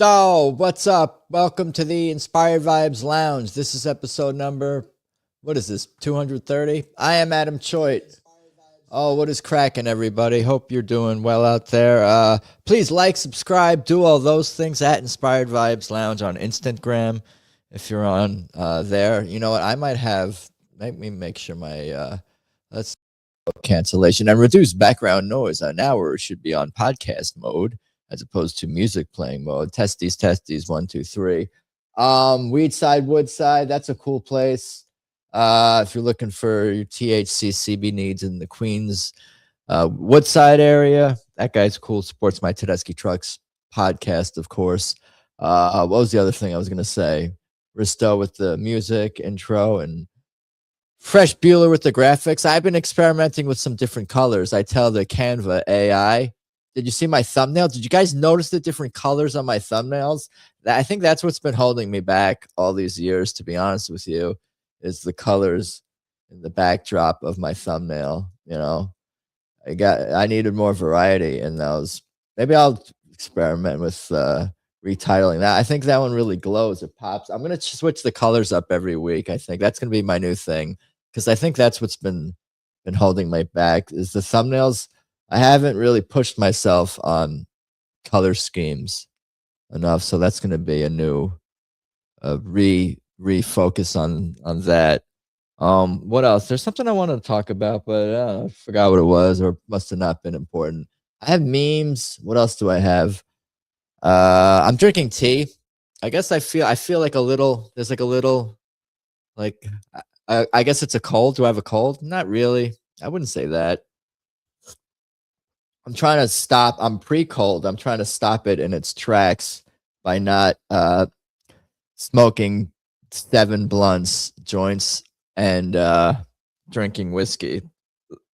Oh, what's up? Welcome to the Inspired Vibes Lounge. This is episode number, what is this, 230? I am Adam Choit. Oh, what is cracking, everybody? Hope you're doing well out there. Please like, subscribe, do all those things at Inspired Vibes Lounge on Instagram. If you're on there, you know what? I might have, let me make sure my, let's cancellation and reduce background noise. Now we should be on podcast mode as opposed to music playing mode. Testes, 1, 2, 3. Weedside, Woodside, that's a cool place. If you're looking for your THC CB needs in the Queens Woodside area, that guy's cool. Supports my Tedeschi Trucks podcast, of course. What was the other thing I was going to say? Risto with the music intro and Fresh Bueller with the graphics. I've been experimenting with some different colors. I tell the Canva AI, did you see my thumbnail? Did you guys notice the different colors on my thumbnails? I think that's what's been holding me back all these years, to be honest with you, is the colors in the backdrop of my thumbnail. You know, I needed more variety in those. Maybe I'll experiment with retitling that. I think that one really glows. It pops. I'm going to switch the colors up every week. I think that's going to be my new thing, because I think that's what's been holding me back is the thumbnails. I haven't really pushed myself on color schemes enough, so that's going to be a new refocus on that. What else? There's something I wanted to talk about, but I forgot what it was, or must have not been important. I have memes. What else do I have? I'm drinking tea. I guess I feel like a little. There's like a little, like I guess it's a cold. Do I have a cold? Not really. I wouldn't say that. I'm trying to stop. I'm pre-cold. I'm trying to stop it in its tracks by not smoking 7 blunts, joints, and drinking whiskey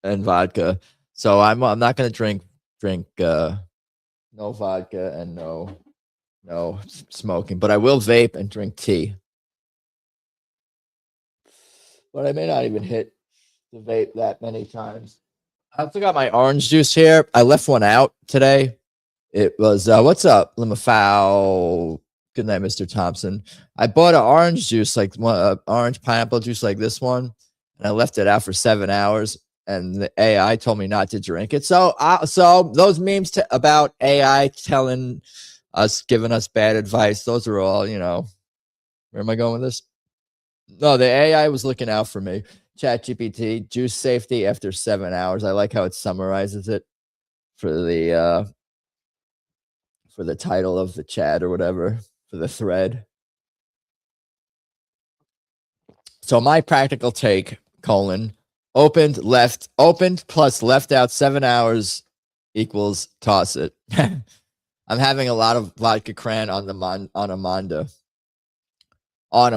and vodka. So I'm not going to drink no vodka and no smoking, but I will vape and drink tea. But I may not even hit the vape that many times. I also got my orange juice here. I left one out today. It was, what's up, Limafow? Good night, Mr. Thompson. I bought an orange juice, like orange pineapple juice like this one, and I left it out for 7 hours, and the AI told me not to drink it. So those memes about AI telling us, giving us bad advice, those are all, you know, where am I going with this? No, the AI was looking out for me. ChatGPT, juice safety after 7 hours. I like how it summarizes it for the title of the chat or whatever, for the thread. So my practical take, opened plus left out 7 hours equals toss it. I'm having a lot of vodka cran on a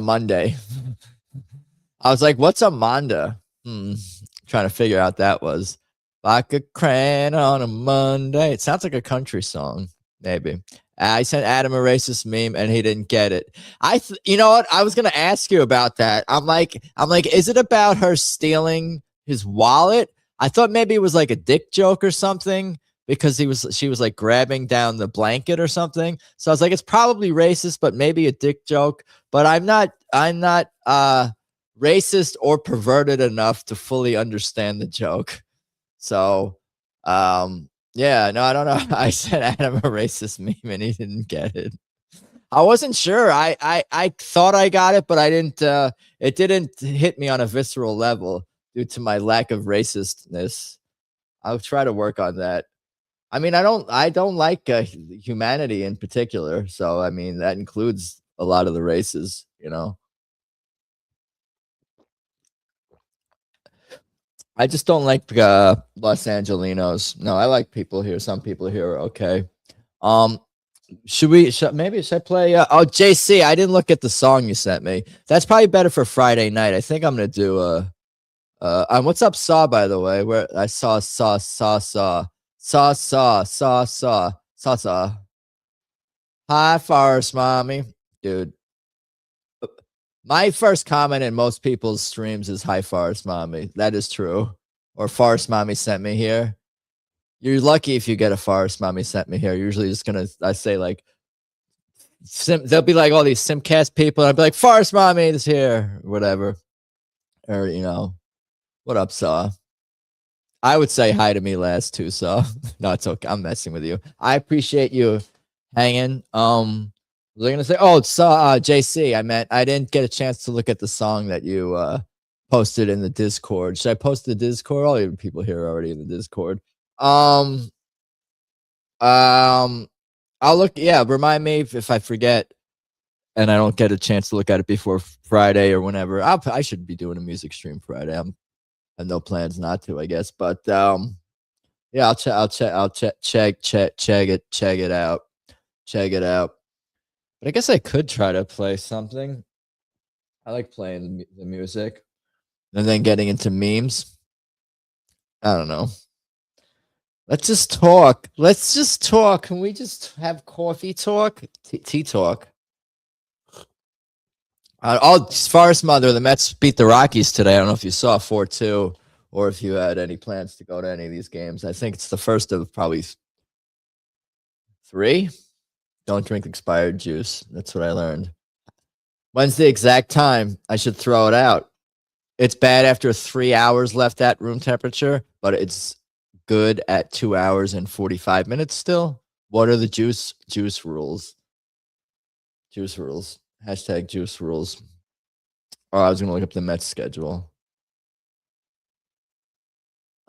Monday. I was like, what's a Monda? Trying to figure out that was. Vodka cran on a Monday. It sounds like a country song, maybe. I sent Adam a racist meme and he didn't get it. You know what? I was going to ask you about that. I'm like, is it about her stealing his wallet? I thought maybe it was like a dick joke or something, because she was like grabbing down the blanket or something. So I was like, it's probably racist, but maybe a dick joke. But I'm not racist or perverted enough to fully understand the joke. So, yeah, no, I don't know. I said Adam a racist meme and he didn't get it. I wasn't sure. I thought I got it, but I didn't. It didn't hit me on a visceral level due to my lack of racistness. I'll try to work on that. I mean, I don't like humanity in particular. So, I mean, that includes a lot of the races, you know. I just don't like Los Angelinos. No, I like people here. Some people here are okay. Should I play? Oh, JC, I didn't look at the song you sent me. That's probably better for Friday night. I think I'm gonna do what's up, Saw, by the way? Where I saw. Hi, Forest Mommy, dude. My first comment in most people's streams is hi, Forest Mommy. That is true. Or Forest Mommy sent me here. You're lucky if you get a Forest Mommy sent me here. Usually just I say like There'll be like all these Simcast people. And I'll be like, Forest Mommy is here, or whatever. Or, what up, Saw? I would say hi to me last too, so no, it's okay. I'm messing with you. I appreciate you hanging. Was I gonna say? Oh, it's JC. I didn't get a chance to look at the song that you posted in the Discord. Should I post the Discord? All you people here are already in the Discord. I'll look. Yeah, remind me if I forget and I don't get a chance to look at it before Friday or whenever. I should be doing a music stream Friday. I have no plans not to, I guess. But yeah, I'll check it out. But I guess I could try to play something. I like playing the music and then getting into memes. I don't know. Let's just talk. Can we just have coffee talk? Tea talk. Forest Mother, the Mets beat the Rockies today. I don't know if you saw 4-2 or if you had any plans to go to any of these games. I think it's the first of probably 3. Don't drink expired juice. That's what I learned. When's the exact time I should throw it out? It's bad after 3 hours left at room temperature, but it's good at 2 hours and 45 minutes still. What are the juice rules? Juice rules. Hashtag juice rules. Oh, I was going to look up the Mets schedule.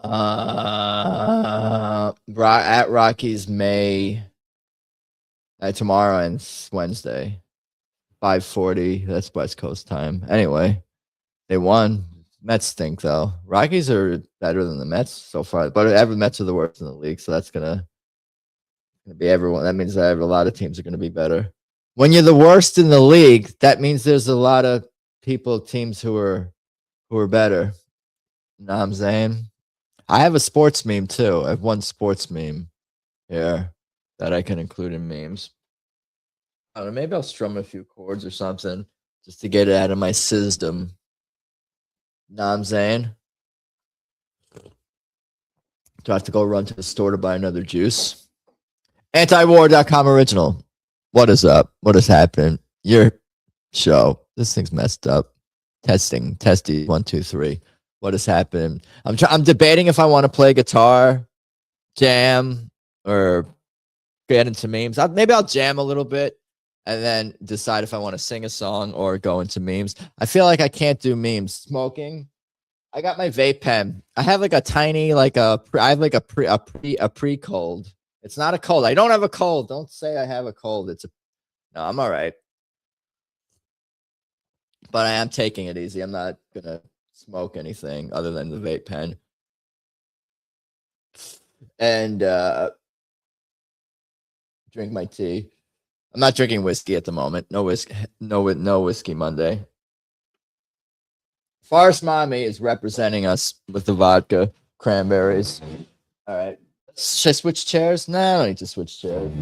At Rockies May tomorrow and Wednesday. 5:40. That's West Coast time. Anyway, they won. Mets stink though. Rockies are better than the Mets so far, but every Mets are the worst in the league, so that's gonna be everyone. That means that a lot of teams are gonna be better. When you're the worst in the league, that means there's a lot of teams who are better. You know what I'm saying? I have a sports meme too. I have one sports meme here that I can include in memes. I don't know, maybe I'll strum a few chords or something just to get it out of my system. Know what I'm saying? Do I have to go run to the store to buy another juice? Antiwar.com original. What is up? What is happening? Your show. This thing's messed up. Testing. 1, 2, 3. What is happening? I'm debating if I want to play guitar, jam, or get into memes. Maybe I'll jam a little bit and then decide if I want to sing a song or go into memes. I feel like I can't do memes. Smoking. I got my vape pen. I have like a tiny, I have like a pre-cold. It's not a cold. I don't have a cold. Don't say I have a cold. No, I'm all right. But I am taking it easy. I'm not going to smoke anything other than the vape pen. And drink my tea. I'm not drinking whiskey at the moment. No whiskey Monday. Forest Mommy is representing us with the vodka cranberries. All right. Should I switch chairs? No, I don't need to switch chairs.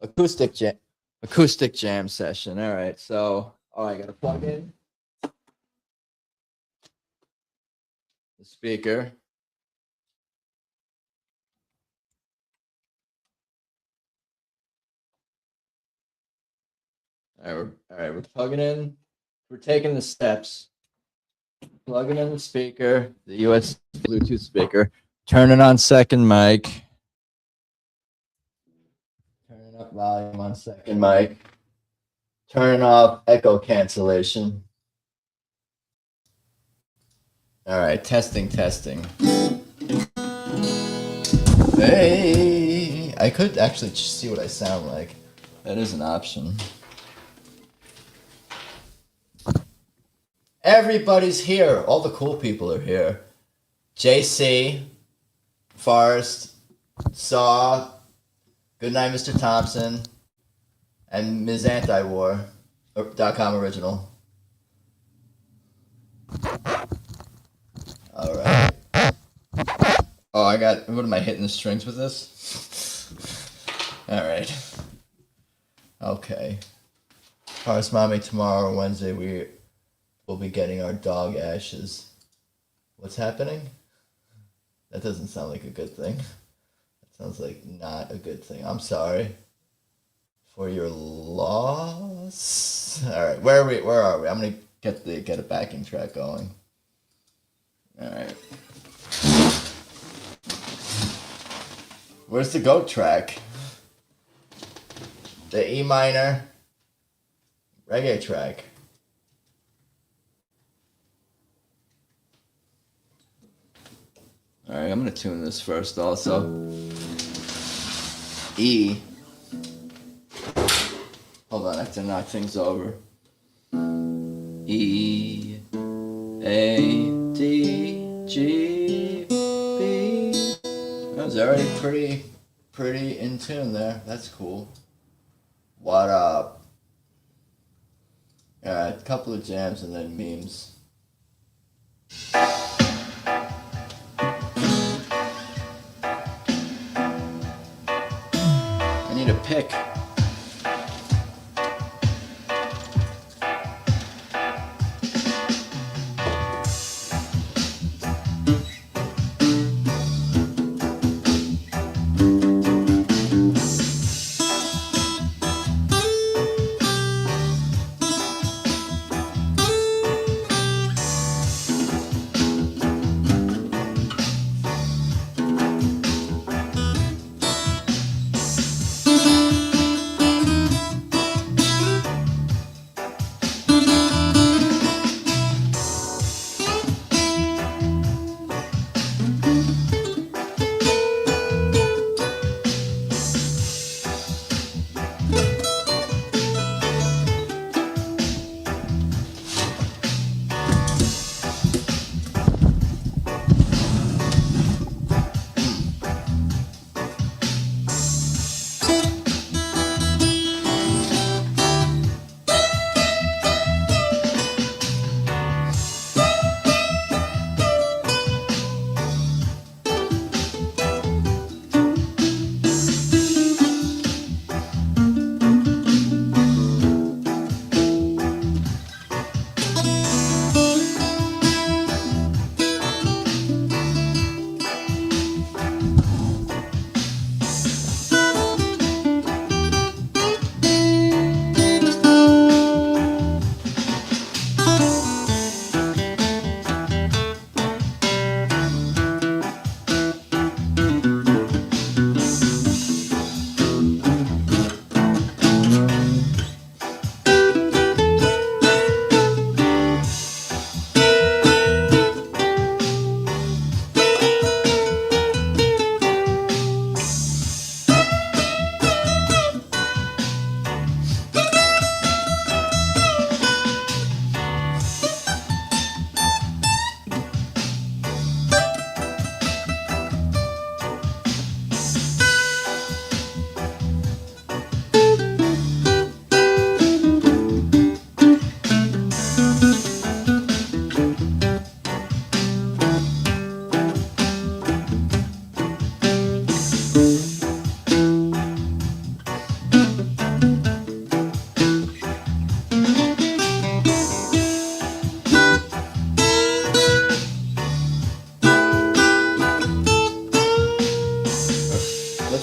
Acoustic jam session. All right. So, I got to plug in the speaker. All right, we're plugging in. We're taking the steps. Plugging in the speaker, the USB Bluetooth speaker. Turning on second mic. Turning up volume on second mic. Turning off echo cancellation. All right, testing. Hey, I could actually see what I sound like. That is an option. Everybody's here. All the cool people are here. JC, Forrest, Saw, Goodnight Mr. Thompson, and Ms. Antiwar.com original. All right. Oh, what am I hitting the strings with this? All right. Okay. Forrest Mommy, tomorrow, Wednesday, we'll be getting our dog ashes. What's happening? That doesn't sound like a good thing. That sounds like not a good thing. I'm sorry for your loss. All right, where are we? I'm gonna get a backing track going. All right. Where's the goat track? The E minor reggae track. All right, I'm gonna tune this first also. E. Hold on, I have to knock things over. E, A, D, G, B. That was already pretty in tune there. That's cool. What up? Alright, a couple of jams and then memes. I need a pick.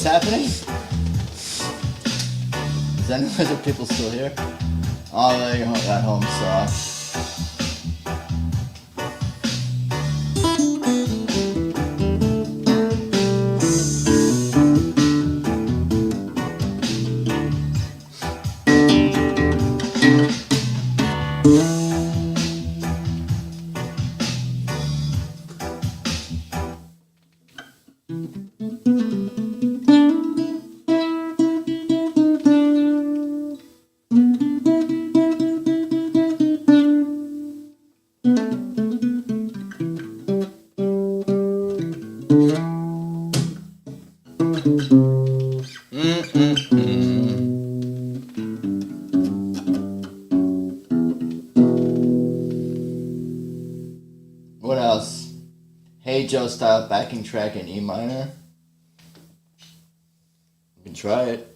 Happening? Is any other people still here? Oh, there you go, at home, so. What else? Hey Joe style backing track in E minor. You can try it.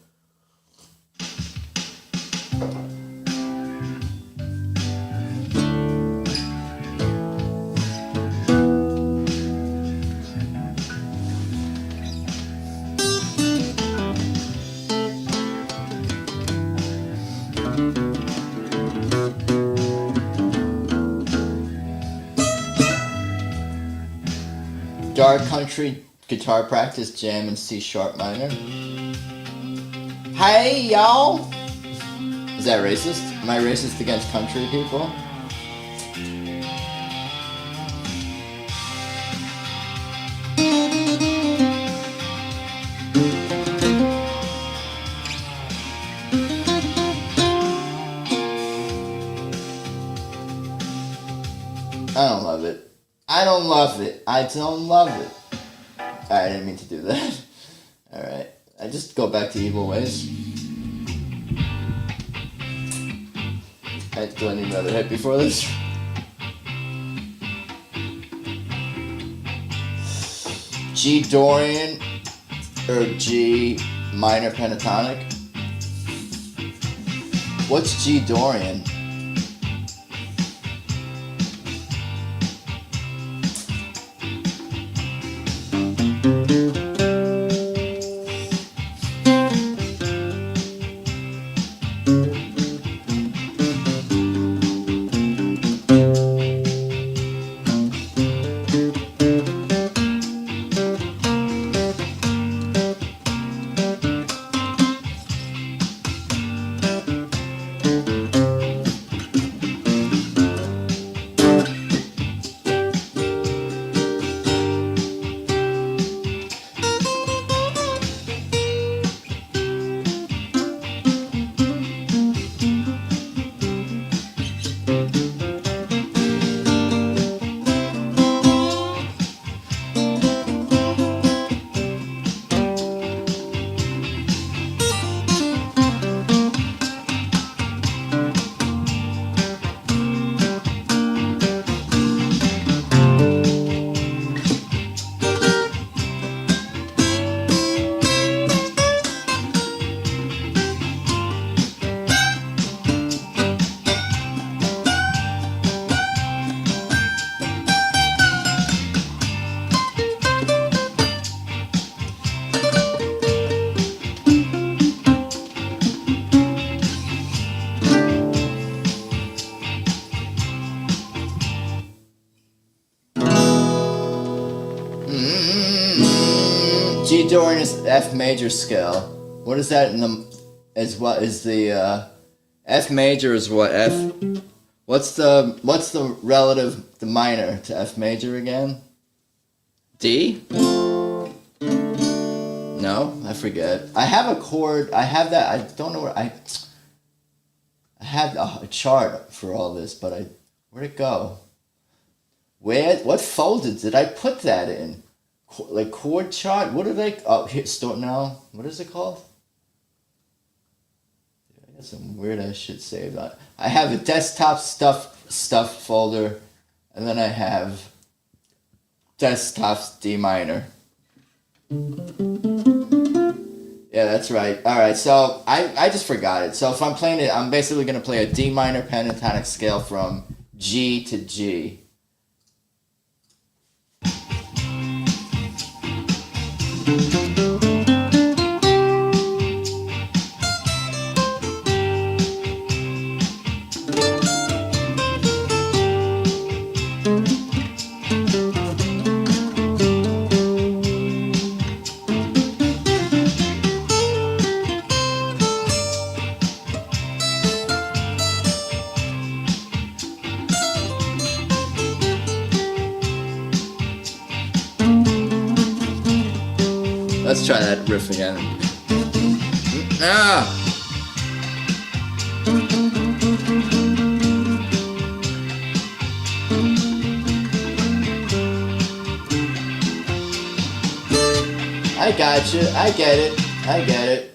guitar country guitar practice jam in C sharp minor. Hey y'all! Is that racist? Am I racist against country people? I don't love it. I don't love it. I don't love it. Alright, I didn't mean to do that. Alright. I just go back to evil ways. Do I need another hit before this? G Dorian or G minor pentatonic? What's G Dorian? G Dorian is F major scale. What is that in the? Is what is the F major is what F? What's the relative the minor to F major again? D? No, I forget. I have a chord. I have that. I don't know where I had a chart for all this, but where'd it go? What folder did I put that in? Like chord chart? What are they? Oh, here, store now. What is it called? I got some weird ass shit saved on. I have a desktop stuff folder, and then I have desktops D minor. Yeah, that's right. All right, so I just forgot it. So if I'm playing it, I'm basically gonna play a D minor pentatonic scale from G to G. Let's try that riff again. Ah! I got you. I get it. I get it.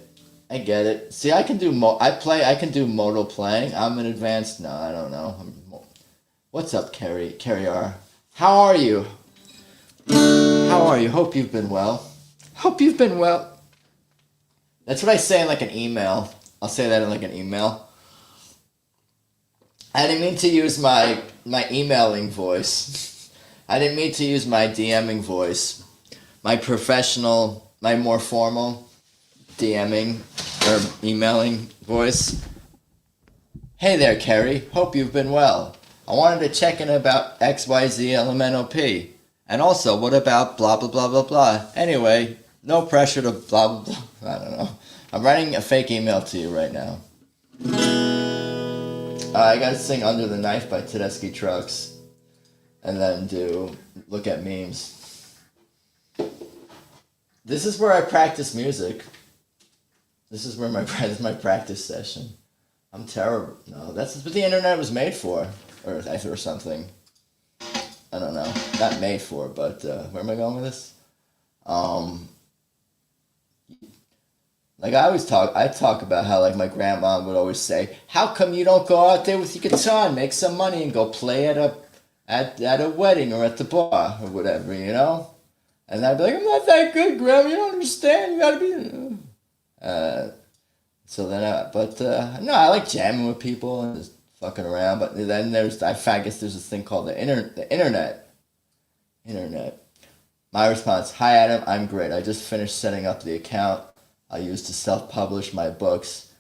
I get it. See, I can do I can do modal playing. I'm an advanced. No, I don't know. What's up, Carrie R? How are you? How are you? Hope you've been well. Hope you've been well. That's what I say in like an email. I'll say that in like an email. I didn't mean to use my emailing voice. I didn't mean to use my DMing voice. My professional, my more formal DMing or emailing voice. Hey there, Kerry. Hope you've been well. I wanted to check in about XYZ LMNOP. And also, what about blah, blah, blah, blah, blah? Anyway, no pressure to blah, blah, blah. I don't know. I'm writing a fake email to you right now. I gotta sing Under the Knife by Tedeschi Trucks. And then look at memes. This is where I practice music. This is where my practice session. I'm terrible. No, that's what the internet was made for. Or something. I don't know. Not made for, but where am I going with this? Like I talk about how like my grandma would always say, how come you don't go out there with your guitar and make some money and go play at a wedding or at the bar or whatever, you know? And I'd be like, I'm not that good, Grandma, you don't understand, you gotta be... no, I like jamming with people and just fucking around, but then I guess there's this thing called the internet. My response, hi Adam, I'm great. I just finished setting up the account I use to self-publish my books.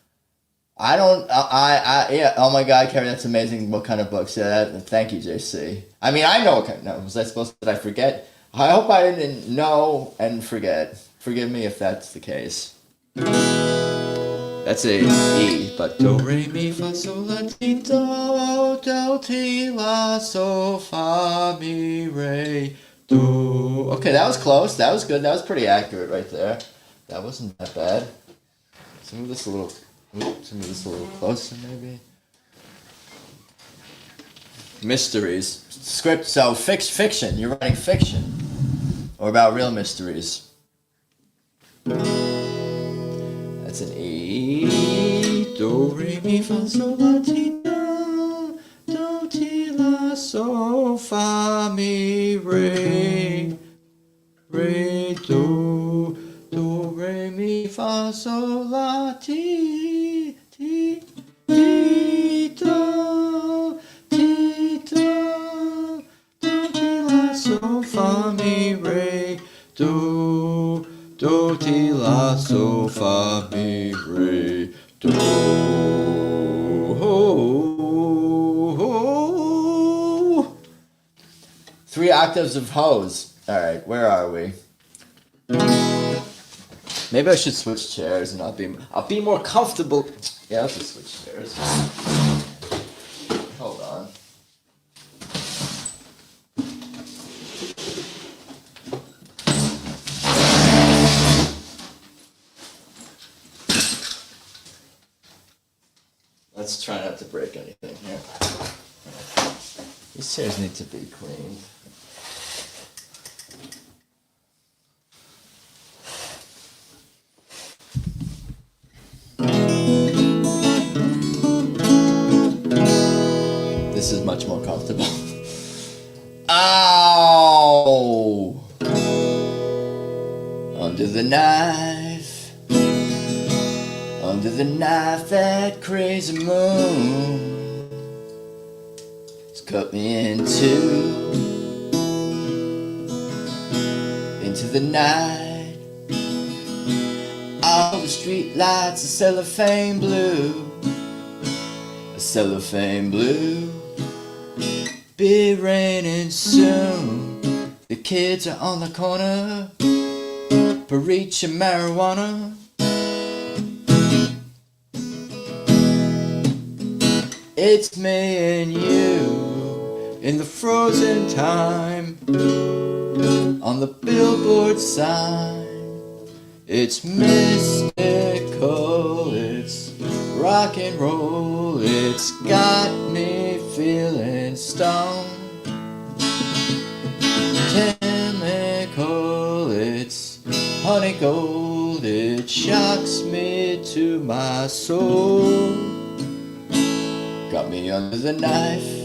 Yeah, oh my God, Carrie, that's amazing. What kind of books? Yeah, thank you, JC. I mean, I know what kind, no, was I supposed to, did I forget? I hope I didn't know and forget. Forgive me if that's the case. That's a E, but do, re, mi, fa, sol, la, ti, do, ti, la, so, fa, mi, re, do. Okay, that was close. That was good. That was pretty accurate right there. That wasn't that bad. Let's move this a little closer, maybe. Mysteries. Script, so fiction. You're writing fiction. Or about real mysteries. That's an E. Do, re, mi, fa, sol, la, ti, do, ti, la, so, fa, mi, re, do, re, mi, fa, sol, la, ti, do, ti, la, so, fa, mi, re, do, ti, la, so, fa, mi, re, do. Three octaves of hose. All right, where are we? Maybe I should switch chairs and I'll be more comfortable. Yeah, I'll just switch chairs. Hold on. Let's try not to break anything here. These chairs need to be cleaned. This is much more comfortable. Ow! Under the knife, that crazy moon has cut me into the night. All the street lights are cellophane blue. Be raining soon. The kids are on the corner, preaching marijuana. It's me and you in the frozen time. On the billboard sign, it's mystical, it's rock and roll, it's got me feeling stoned. Chemical, it's honey gold, it shocks me to my soul. Got me under the knife.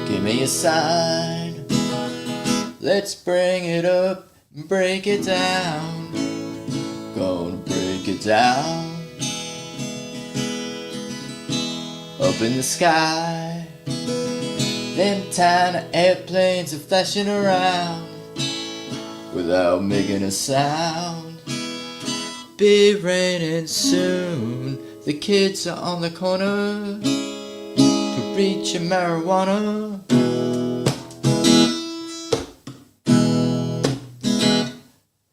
Give me a sign. Let's bring it up and break it down. Gonna break it down. Up in the sky, them tiny airplanes are flashing around without making a sound. Be raining soon. The kids are on the corner, reach your marijuana.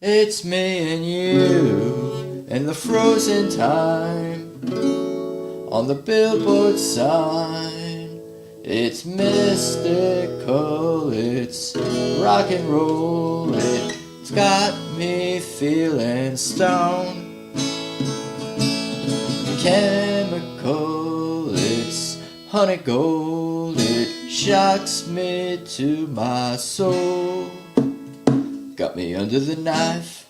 It's me and you in the frozen time on the billboard sign. It's mystical, it's rock and roll, it's got me feeling stoned. Chemical, it's honey gold, it shocks me to my soul. Got me under the knife.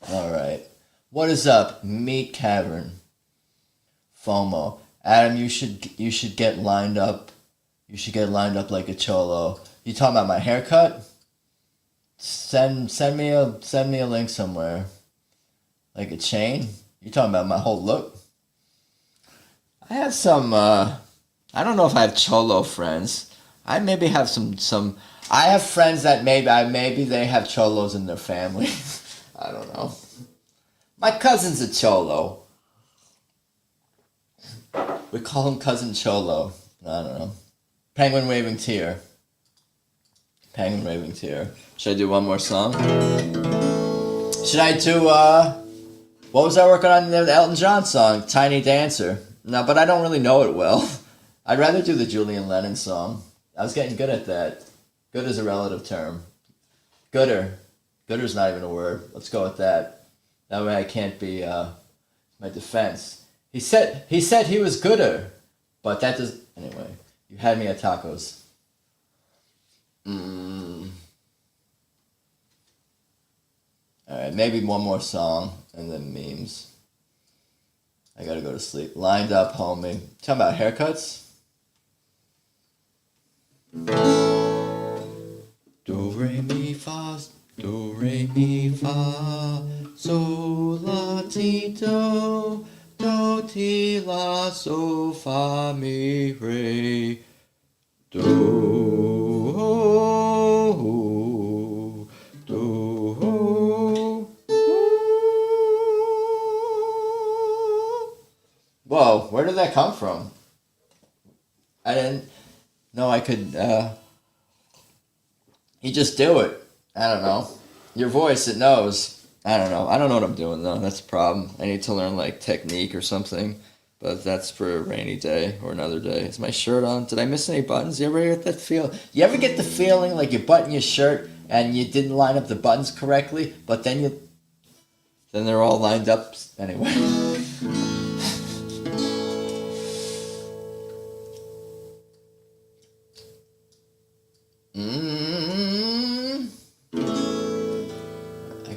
Alright. What is up, Meat Cavern? FOMO. Adam, you should get lined up. You should get lined up like a cholo. You talking about my haircut? Send me a link somewhere. Like a chain? You talking about my whole look? I have some I don't know if I have cholo friends. I maybe have some I have friends that maybe they have cholos in their family. I don't know. My cousin's a cholo. We call him Cousin Cholo. I don't know. Penguin waving tear. Penguin waving tear. Should I do one more song? Should I do what was I working on? The Elton John song, Tiny Dancer. No, but I don't really know it well. I'd rather do the Julian Lennon song. I was getting good at that. Good is a relative term. Gooder. Gooder's not even a word. Let's go with that. That way I can't be my defense. He said he was gooder, but that does anyway. You had me at tacos. Alright, maybe one more song and then memes. I gotta go to sleep. Lined up, homie. Talking about haircuts? Do, re, mi, fa, do, re, mi, fa, sol, la, ti, do, ti, la, so, fa, mi, re, do. Whoa, where did that come from? I didn't know I could, you just do it. I don't know. Your voice, it knows. I don't know. I don't know what I'm doing, though. That's the problem. I need to learn, like, technique or something. But that's for a rainy day or another day. Is my shirt on? Did I miss any buttons? You ever get that feel? You ever get the feeling like you button your shirt and you didn't line up the buttons correctly, but then they're all lined up anyway?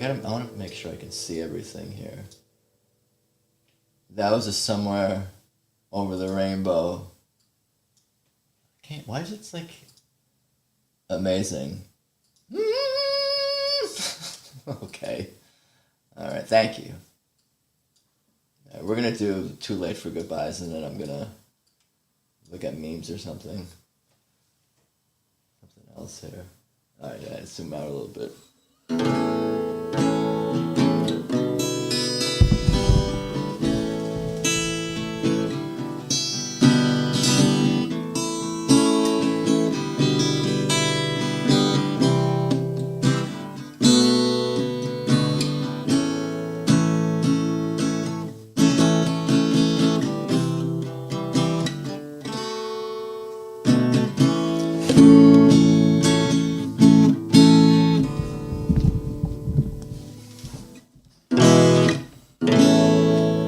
I want to make sure I can see everything here. That was a somewhere over the rainbow. Why is it like amazing? Okay. Alright, thank you. Right, we're going to do Too Late for Goodbyes, and then I'm going to look at memes or something. Something else here. Alright, yeah, zoom out a little bit.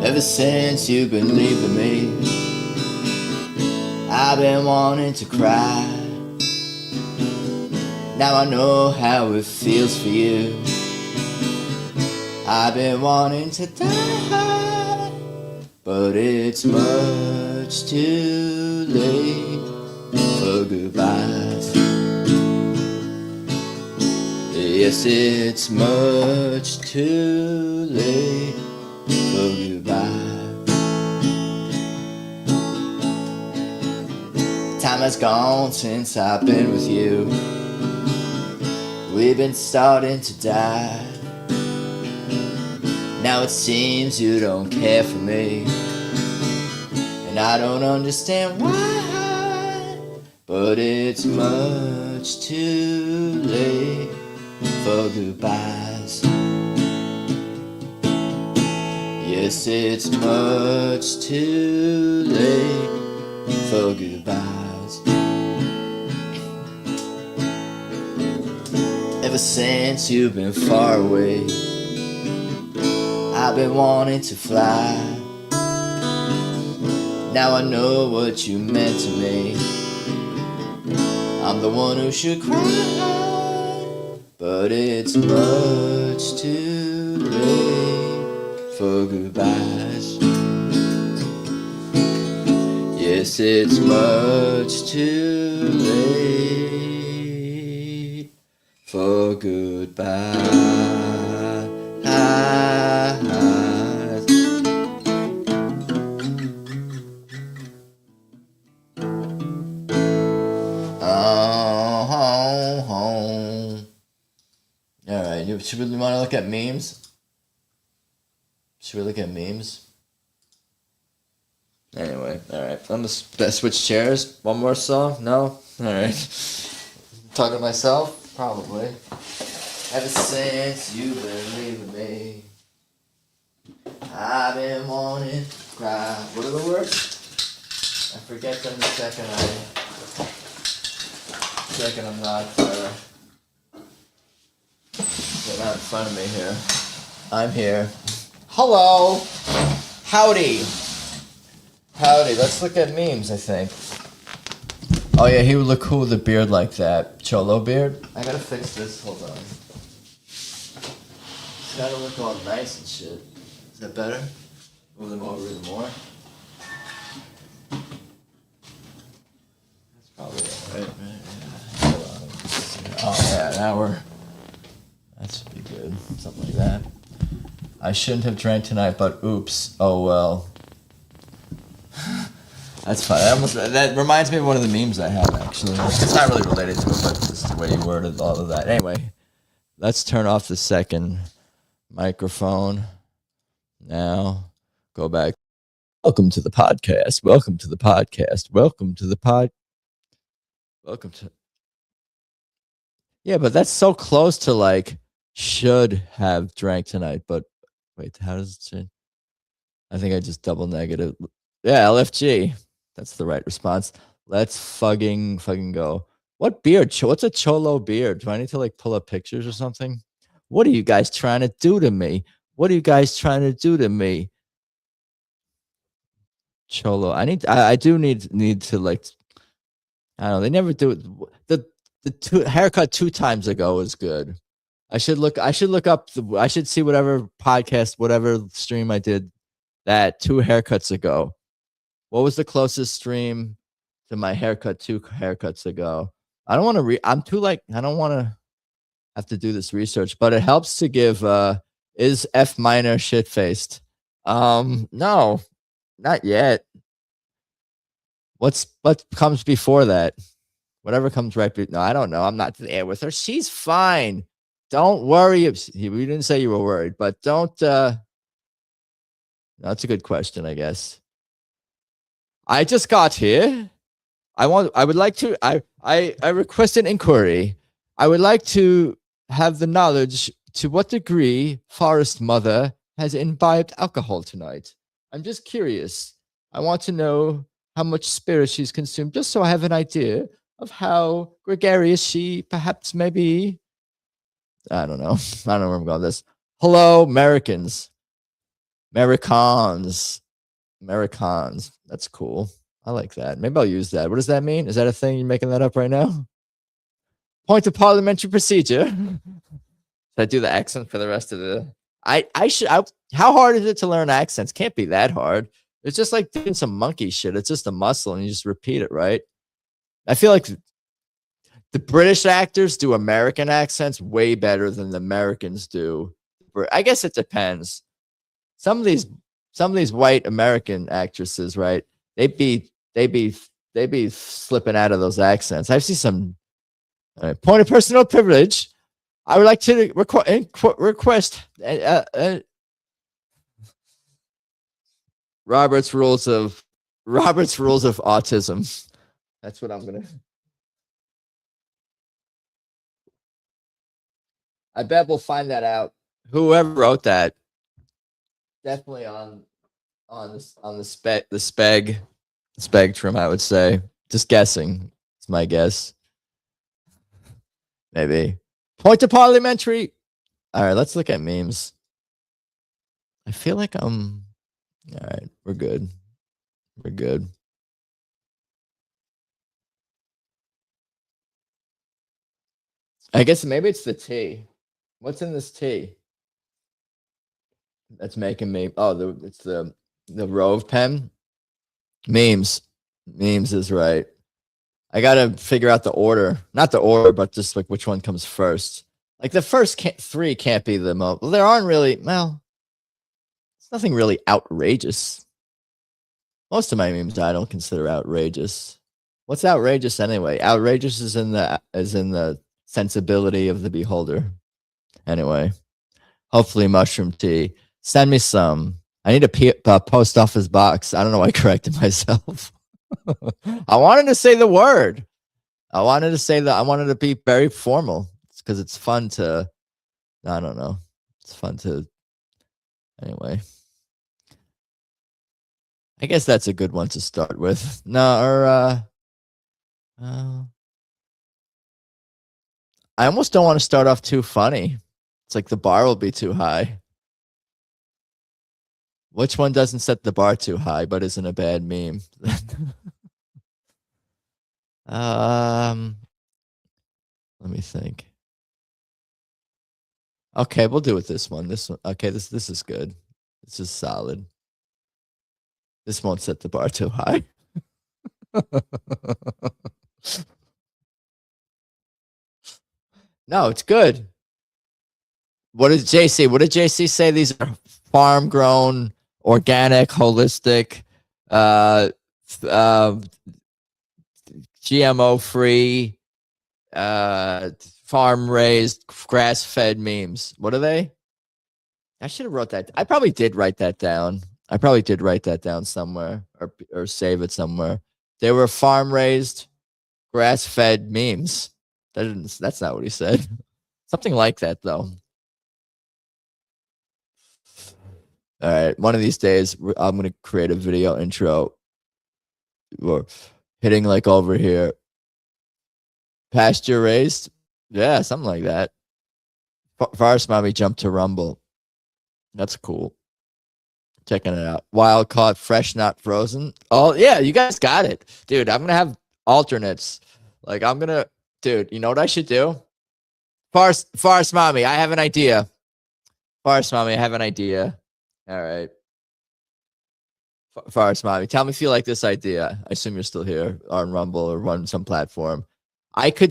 Ever since you've been leaving me, I've been wanting to cry. Now I know how it feels for you. I've been wanting to die, but it's much too late for goodbyes. Yes, it's much too late for goodbye. Time has gone since I've been with you. We've been starting to die. Now it seems you don't care for me, and I don't understand why, but it's much too late for goodbyes. Yes, it's much too late for goodbyes. Ever since you've been far away, I've been wanting to fly. Now I know what you meant to me. I'm the one who should cry, but it's much too late for goodbyes. Yes, it's much too late for goodbyes. Alright, should we want to look at memes? Should we look at memes? Anyway, alright. I'm gonna switch chairs. One more song? No? Alright. Talking to myself? Probably. Ever since you've been leaving me, I've been wanting to cry. What are the words? I forget them the second I'm not they're not in front of me here. I'm here. Hello. Howdy. Let's look at memes, I think. Oh yeah, he would look cool with a beard like that. Cholo beard. I gotta fix this. Hold on. It's gotta look all nice and shit. Is that better? Move them over even more. That's probably alright, right? Yeah. Oh yeah, now that should be good. Something like that. I shouldn't have drank tonight, but oops. Oh well. That's fine. That reminds me of one of the memes I have, actually. It's not really related to it, but just the way you worded all of that. Anyway, let's turn off the second microphone. Now, go back. Welcome to the podcast. Welcome to. Yeah, but that's so close to like, should have drank tonight, but wait, how does it say? I think I just double negative. Yeah, LFG. That's the right response. Let's fucking go. What beard? What's a cholo beard? Do I need to like pull up pictures or something? What are you guys trying to do to me? Cholo. I do need to like, I don't know. They never do it. The haircut 2 times ago was good. I should look up I should see whatever podcast, whatever stream I did that 2 haircuts ago. What was the closest stream to my haircut 2 haircuts ago? I don't want to I'm too like, I don't want to have to do this research, but it helps to give is F minor shit faced? No, not yet. What comes before that? Whatever comes right before. No, I don't know. I'm not there with her. She's fine. Don't worry. We didn't say you were worried, but don't. That's a good question, I guess. I just got here. I request an inquiry. I would like to have the knowledge to what degree Forest Mother has imbibed alcohol tonight. I'm just curious. I want to know how much spirit she's consumed, just so I have an idea of how gregarious she perhaps may be. I don't know. I don't know where I'm going with this. Hello, Americans. Americans. That's cool. I like that. Maybe I'll use that. What does that mean? Is that a thing? You're making that up right now? Point of parliamentary procedure. Should I do the accent for the rest of the... how hard is it to learn accents? Can't be that hard. It's just like doing some monkey shit. It's just a muscle and you just repeat it, right? I feel like the British actors do American accents way better than the Americans do. I guess it depends. Some of these white American actresses, right? They be slipping out of those accents. I've seen some point of personal privilege. I would like to request Robert's rules of autism. That's what I'm gonna. I bet we'll find that out. Whoever wrote that, definitely on the spectrum, I would say. Just guessing. It's my guess. Maybe. Point to parliamentary. All right, let's look at memes. I feel like I'm. All right, we're good. We're good. I guess maybe it's the tea. What's in this tea? That's making me. Oh, it's the Rove pen. Memes is right. I gotta figure out the order. Not the order, but just like which one comes first. Like the first three can't be the most. Well, there aren't really. Well, it's nothing really outrageous. Most of my memes I don't consider outrageous. What's outrageous anyway? Outrageous is in the sensibility of the beholder. Anyway, hopefully mushroom tea. Send me some. I need a post office box. I don't know why I corrected myself. I wanted to say the word. I wanted to say that. I wanted to be very formal. It's because it's fun to. I don't know. It's fun to. Anyway. I guess that's a good one to start with. No, or I almost don't want to start off too funny. It's like the bar will be too high. Which one doesn't set the bar too high but isn't a bad meme? Let me think. Okay, we'll do it this one. This one. Okay, this is good. This is solid. This won't set the bar too high. No, it's good. What did JC say? These are farm grown, organic, holistic, GMO free, farm raised, grass fed memes. What are they? I should have wrote that. I probably did write that down. I probably did write that down somewhere or save it somewhere. They were farm raised, grass fed memes. That's not what he said. Something like that though. All right, one of these days I'm gonna create a video intro. Or hitting like over here. Pasture raised, yeah, something like that. Forest Mommy jumped to Rumble. That's cool. Checking it out. Wild caught, fresh, not frozen. Oh yeah, you guys got it, dude. I'm gonna have alternates. Like dude. You know what I should do? Forest Mommy, I have an idea. Forest Mommy, I have an idea. All right. Forest Mommy, tell me if you like this idea. I assume you're still here on Rumble or run some platform. I can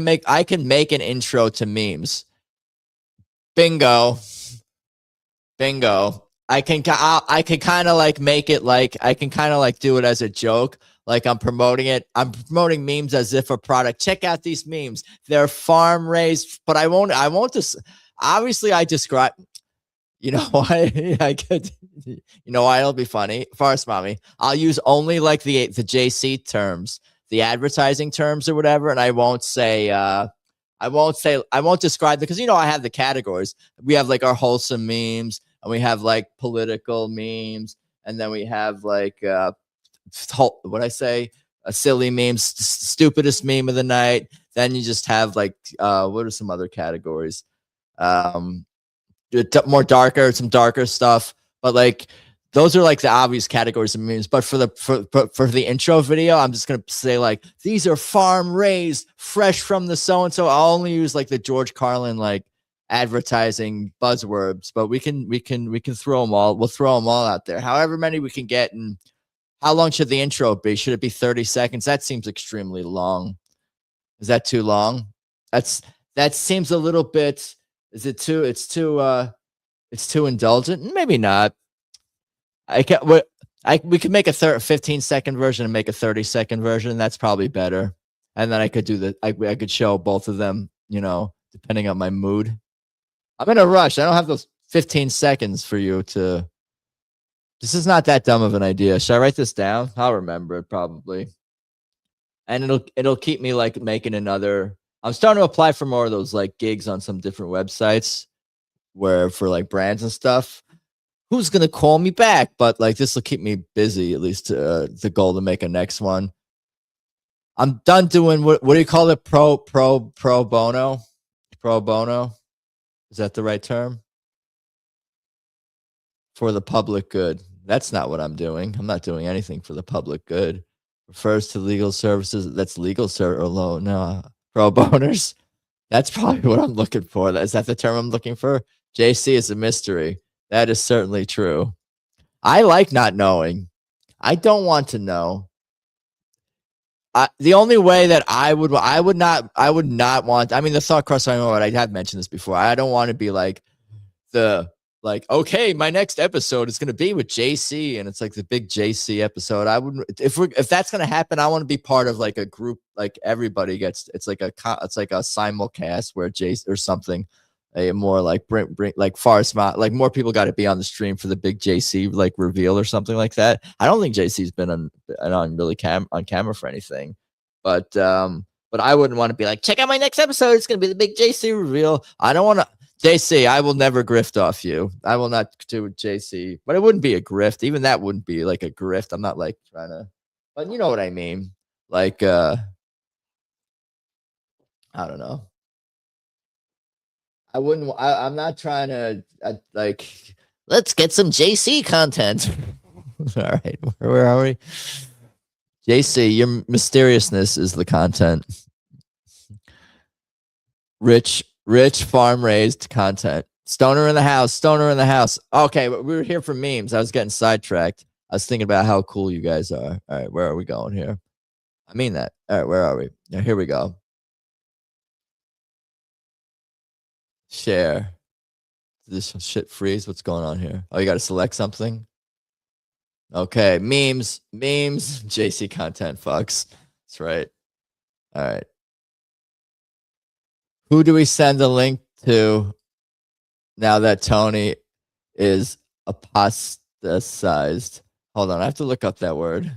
make an intro to memes. Bingo. I can kind of like make it like I can kind of like do it as a joke. Like I'm promoting it. I'm promoting memes as if a product. Check out these memes. They're farm raised, but I won't just obviously I describe. You know why I could. You know why it'll be funny. Forest Mommy, I'll use only like the JC terms, the advertising terms or whatever, and I won't describe it because you know I have the categories. We have like our wholesome memes, and we have like political memes, and then we have like what I say, a silly meme, stupidest meme of the night. Then you just have like what are some other categories? More darker, some darker stuff, but like those are like the obvious categories of memes. But for the intro video, I'm just gonna say like these are farm raised, fresh from the so and so. I'll only use like the George Carlin like advertising buzzwords, but we can throw them all. We'll throw them all out there. However many we can get. And how long should the intro be? Should it be 30 seconds? That seems extremely long. Is that too long? That seems a little bit. Is it too? It's too indulgent. Maybe not. We could make a 15-second version and make a 30-second version. And that's probably better. And then I could do I could show both of them. You know, depending on my mood. I'm in a rush. I don't have those 15 seconds for you to. This is not that dumb of an idea. Should I write this down? I'll remember it probably. And it'll keep me like making another. I'm starting to apply for more of those like gigs on some different websites where for like brands and stuff. Who's gonna call me back? But like this will keep me busy, at least the goal to make a next one. I'm done doing what do you call it? Pro bono? Pro bono? Is that the right term? For the public good. That's not what I'm doing. I'm not doing anything for the public good. Refers to legal services. That's legal alone. No, pro boners. That's probably what I'm looking for. Is that the term I'm looking for? JC is a mystery. That is certainly true. I like not knowing. I don't want to know. The only way that I would not want. I mean, the thought crossed my mind. I have mentioned this before. I don't want to be like okay, my next episode is going to be with JC, and it's like the big JC episode. I wouldn't if that's going to happen. I want to be part of like a group, like everybody gets. It's like a simulcast where JC or something. A more like bring like far smart, like more people got to be on the stream for the big JC like reveal or something like that. I don't think JC's been on really on camera for anything, but I wouldn't want to be like, check out my next episode. It's gonna be the big JC reveal. I don't want to. JC, I will never grift off you. I will not do JC, but it wouldn't be a grift. Even that wouldn't be like a grift. I'm not like trying to, but you know what I mean. Like, I don't know. I wouldn't. I'm not trying to like. Let's get some JC content. All right, where are we? JC, your mysteriousness is the content. Rich farm raised content. Stoner in the house. Stoner in the house. Okay, but we were here for memes. I was getting sidetracked. I was thinking about how cool you guys are. All right, where are we going here? I mean that. All right, where are we? Now, here we go. Share. Did this shit freeze? What's going on here? Oh, you got to select something? Okay, memes. JC content, fucks. That's right. All right. Who do we send the link to now that Tony is apostatized? Hold on, I have to look up that word.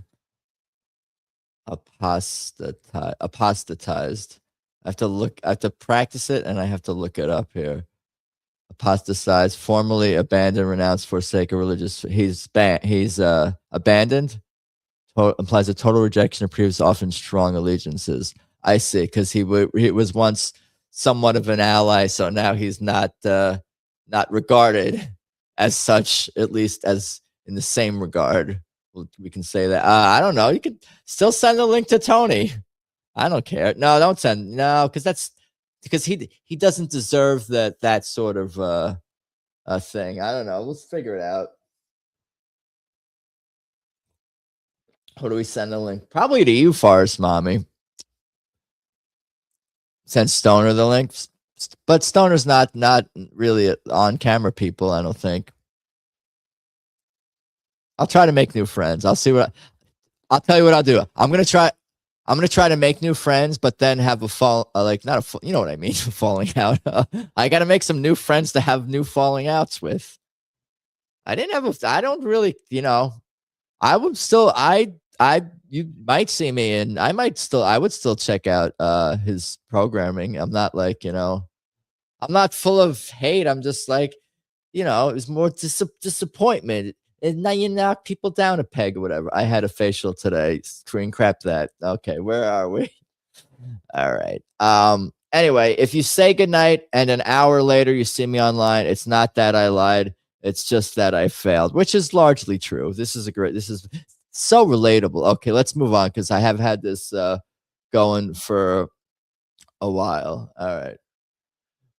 Apostatized. I have to practice it, and I have to look it up here. Apostatized, formerly abandoned, renounced, forsake a religious. He's abandoned. Implies a total rejection of previous, often strong allegiances. I see, because he was once somewhat of an ally, so now he's not regarded as such, at least as in the same regard. We can say that. I don't know. You could still send the link to Tony. I don't care. No, don't send. No, because he doesn't deserve that sort of thing. I don't know. Let's figure it out. Who do we send the link? Probably to you, Forest Mommy. Send Stoner the link, but Stoner's not really on camera people. I don't think. I'll try to make new friends. I'll see what. I'll tell you what I'll do. I'm gonna try to make new friends, but then have you know what I mean, falling out. I got to make some new friends to have new falling outs with. I don't really, I would still, you might see me and I would still check out his programming. I'm not like, I'm not full of hate. I'm just like, it was more disappointment. And now you knock people down a peg or whatever. I had a facial today. Screen crap that. Okay, where are we? All right. Anyway, if you say goodnight and an hour later you see me online, it's not that I lied. It's just that I failed, which is largely true. This is so relatable. Okay, let's move on because I have had this going for a while. All right.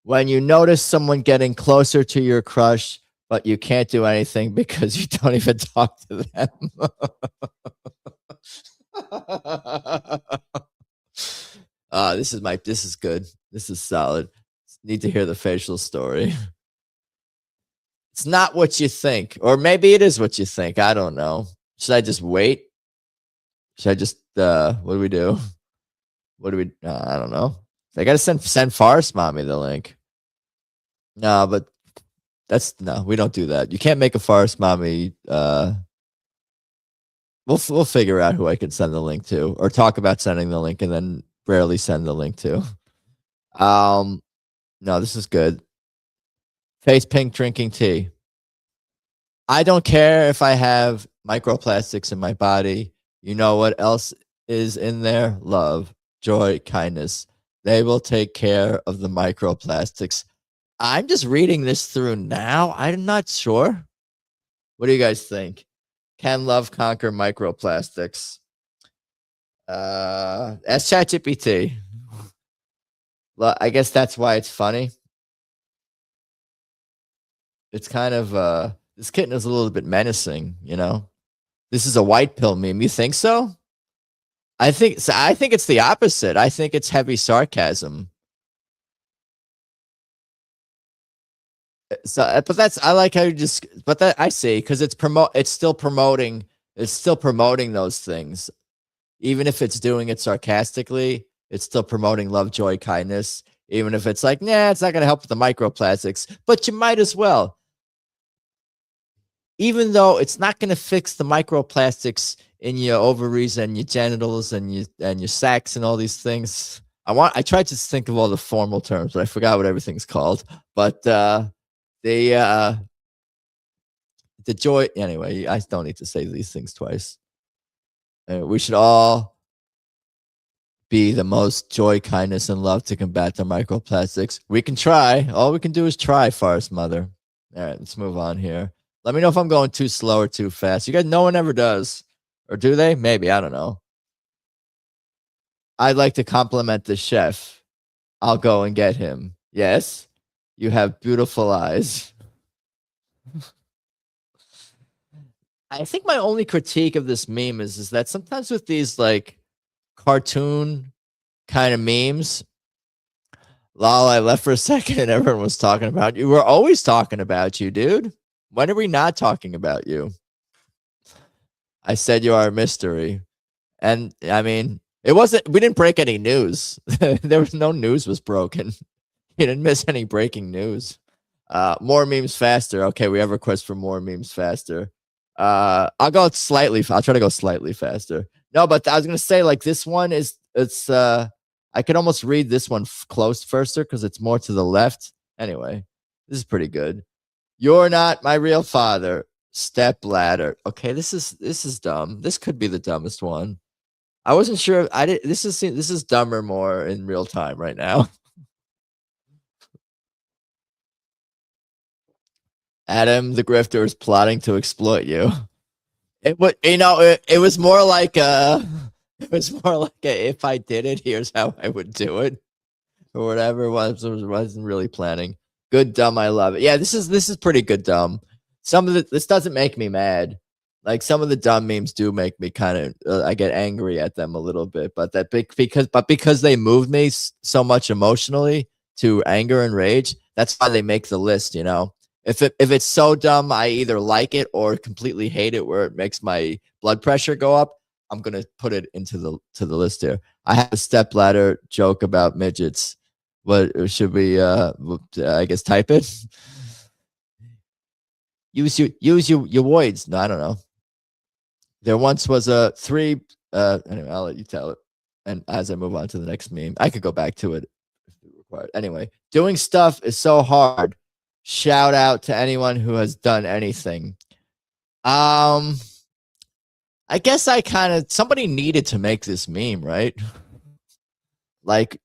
When you notice someone getting closer to your crush, but you can't do anything because you don't even talk to them. This is good. This is solid. Need to hear the facial story. It's not what you think, or maybe it is what you think. I don't know. Should I just wait? Should I just, what do we do? I don't know. They gotta send Forest Mommy the link. No, but no, we don't do that. You can't make a Forest Mommy. We'll figure out who I can send the link to, or talk about sending the link, and then rarely send the link to. No, this is good. Face pink drinking tea. I don't care if I have microplastics in my body. You know what else is in there? Love, joy, kindness. They will take care of the microplastics. I'm just reading this through now. I'm not sure. What do you guys think? Can love conquer microplastics? Ask ChatGPT. I guess that's why it's funny. It's kind of this kitten is a little bit menacing, you know. This is a white pill meme. You think so? I think it's the opposite. I think it's heavy sarcasm. So, but I like how you just. But that I see, because it's still promoting those things, even if it's doing it sarcastically. It's still promoting love, joy, kindness, even if it's like, nah, it's not going to help with the microplastics. But you might as well, even though it's not going to fix the microplastics in your ovaries and your genitals and your sacs and all these things. I tried to think of all the formal terms, but I forgot what everything's called. But the joy, anyway, I don't need to say these things twice. We should all be the most joy, kindness, and love to combat the microplastics. We can try. All we can do is try, Forest Mother. All right, let's move on here. Let me know if I'm going too slow or too fast. You guys, no one ever does. Or do they? Maybe. I don't know. I'd like to compliment the chef. I'll go and get him. Yes, you have beautiful eyes. I think my only critique of this meme is that sometimes with these like cartoon kind of memes, lol, I left for a second and everyone was talking about you. We're always talking about you, dude. When are we not talking about you? I said you are a mystery. And I mean, we didn't break any news. There was no news was broken. You didn't miss any breaking news. More memes faster. Okay, we have a request for more memes faster. I'll try to go slightly faster. No, but I was gonna say, like, this one I could almost read this one close first because it's more to the left. Anyway, this is pretty good. You're not my real father. Step ladder. Okay, this is dumb. This could be the dumbest one. I wasn't sure. This is dumber more in real time right now. Adam the grifter is plotting to exploit you. It was more like if I did it, here's how I would do it, or whatever. Wasn't really planning. Good dumb, I love it. Yeah, this is pretty good dumb. This doesn't make me mad. Like, some of the dumb memes do make me kind of I get angry at them a little bit, but because they moved me so much emotionally to anger and rage, that's why they make the list, you know. If it's so dumb I either like it or completely hate it, where it makes my blood pressure go up, I'm gonna put it into the list here. I have a stepladder joke about midgets. What should we I guess type it? Use your voids. No, I don't know. There once was a three. Anyway, I'll let you tell it. And as I move on to the next meme, I could go back to it if required. Anyway, doing stuff is so hard. Shout out to anyone who has done anything. I guess somebody needed to make this meme, right? Like,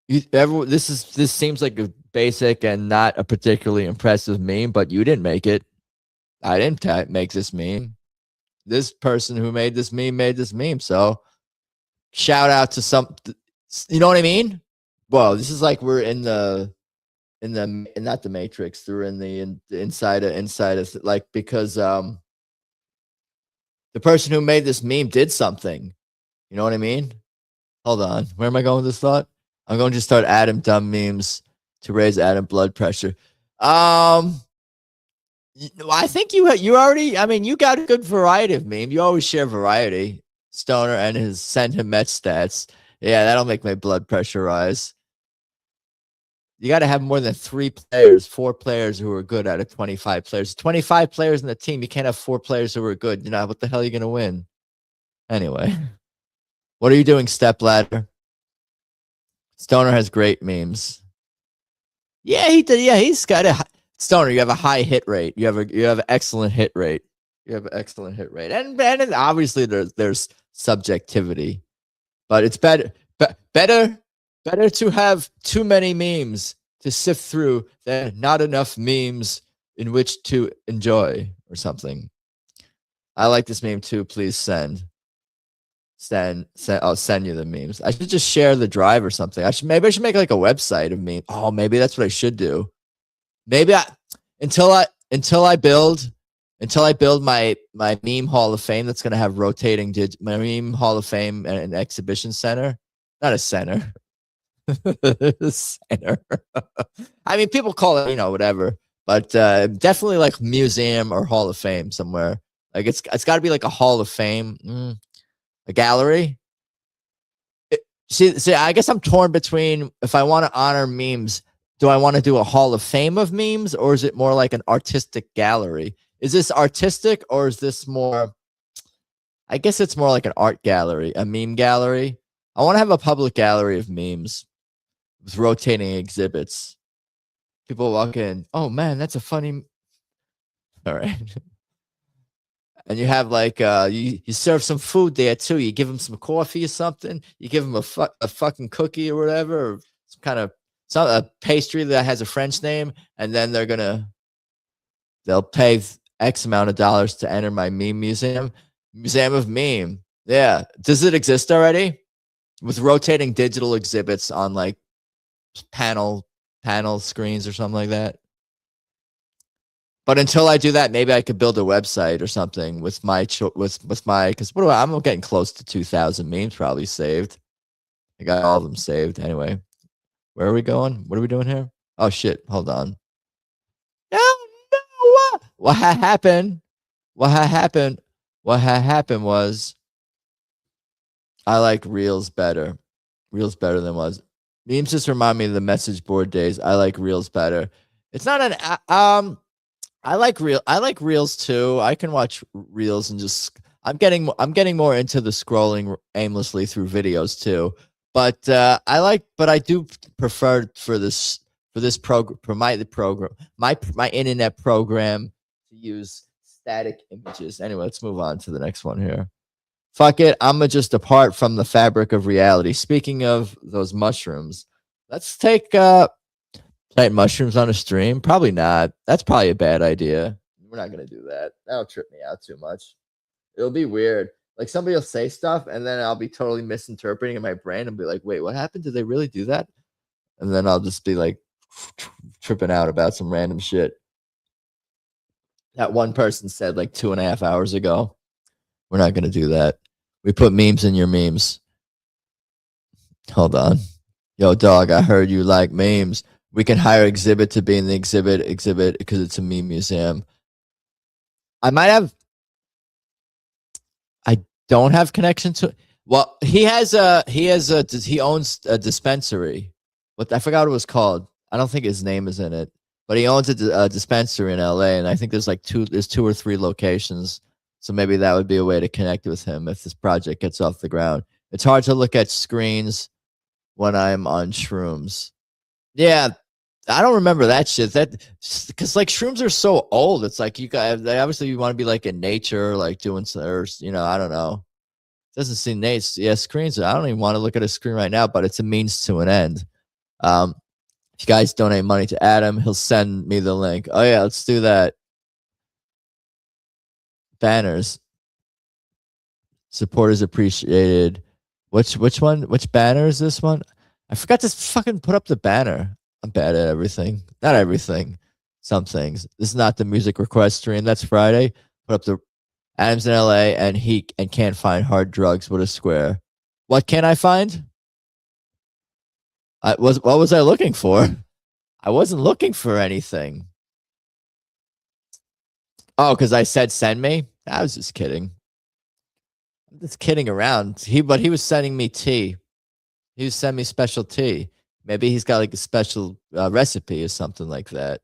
this seems like a basic and not a particularly impressive meme, but you didn't make it. I didn't make this meme. This person who made this meme. So shout out to you know what I mean? Whoa, this is like we're in not the Matrix. They're in the inside of like, because the person who made this meme did something. You know what I mean? Hold on. Where am I going with this thought? I'm going to start Adam dumb memes to raise Adam blood pressure. I think you already. I mean, you got a good variety of meme. You always share variety. Stoner and his send him Met stats. Yeah, that'll make my blood pressure rise. You got to have more than 4 players who are good out of 25 players. 25 players in the team. You can't have 4 players who are good. You know, what the hell are you going to win? Anyway, what are you doing, Stepladder? Stoner has great memes. Yeah, he did. Yeah, he's got a Stoner. You have a high hit rate. You have an excellent hit rate. You have an excellent hit rate, and obviously there's subjectivity, but it's better to have too many memes to sift through than not enough memes in which to enjoy or something. I like this meme too. Please send. I'll send you the memes. I should just share the drive or something. Maybe I should make like a website of memes. Oh, maybe that's what I should do. Maybe until I build my meme hall of fame that's gonna have rotating my meme hall of fame and an exhibition center. Not a center. Center. I mean, people call it, whatever, but definitely like museum or hall of fame somewhere. Like it's got to be like a hall of fame. A gallery. See, I guess I'm torn between if I want to honor memes, do I want to do a hall of fame of memes, or is it more like an artistic gallery? Is this artistic, or is this more, I guess it's more like an art gallery, a meme gallery. I want to have a public gallery of memes with rotating exhibits. People walk in, oh man, that's a funny. All right. And you have like you serve some food there too. You give them some coffee or something. You give them a fucking cookie or whatever, or some kind of a pastry that has a French name, and then they'll pay X amount of dollars to enter my meme museum of meme. Yeah, does it exist already? With rotating digital exhibits on like panel screens or something like that. But until I do that, maybe I could build a website or something with my because I'm getting close to 2,000 memes probably saved. I got all of them saved anyway. Where are we going? What are we doing here? Oh shit! Hold on. No, what happened? What happened? What happened was I like Reels better. Reels better than was. Memes just remind me of the message board days. I like Reels better. It's not an I like Reels too. I can watch Reels and just I'm getting more into the scrolling aimlessly through videos too. But I do prefer for this program my internet program to use static images. Anyway, let's move on to the next one here. Fuck it, I'm just apart from the fabric of reality. Speaking of those mushrooms, let's take plant mushrooms on a stream? Probably not. That's probably a bad idea. We're not gonna do that. That'll trip me out too much. It'll be weird. Like somebody will say stuff, and then I'll be totally misinterpreting in my brain and be like, "Wait, what happened? Did they really do that?" And then I'll just be like tripping out about some random shit that one person said like 2.5 hours ago. We're not gonna do that. We put memes in your memes. Hold on. Yo, dog, I heard you like memes. We can hire Exhibit to be in the exhibit because it's a meme museum. I don't have connection to. Well, he owns a dispensary. I forgot what it was called. I don't think his name is in it, but he owns a dispensary in LA, and I think there's 2 or 3 locations. So maybe that would be a way to connect with him if this project gets off the ground. It's hard to look at screens when I'm on shrooms. Yeah, I don't remember that shit. Because like shrooms are so old. It's like you want to be like in nature, like doing or I don't know. It doesn't seem nice. Yeah, screens. I don't even want to look at a screen right now, but it's a means to an end. If you guys donate money to Adam, he'll send me the link. Oh yeah, let's do that. Banners. Support is appreciated. Which one? Which banner is this one? I forgot to fucking put up the banner. I'm bad at everything. Not everything. Some things. This is not the music request stream. That's Friday. Put up the Adam's in LA and he can't find hard drugs. What a square. What can I find? What was I looking for? I wasn't looking for anything. Oh, because I said send me? I was just kidding. I'm just kidding around. But he was sending me tea. He sent me special tea. Maybe he's got like a special recipe or something like that.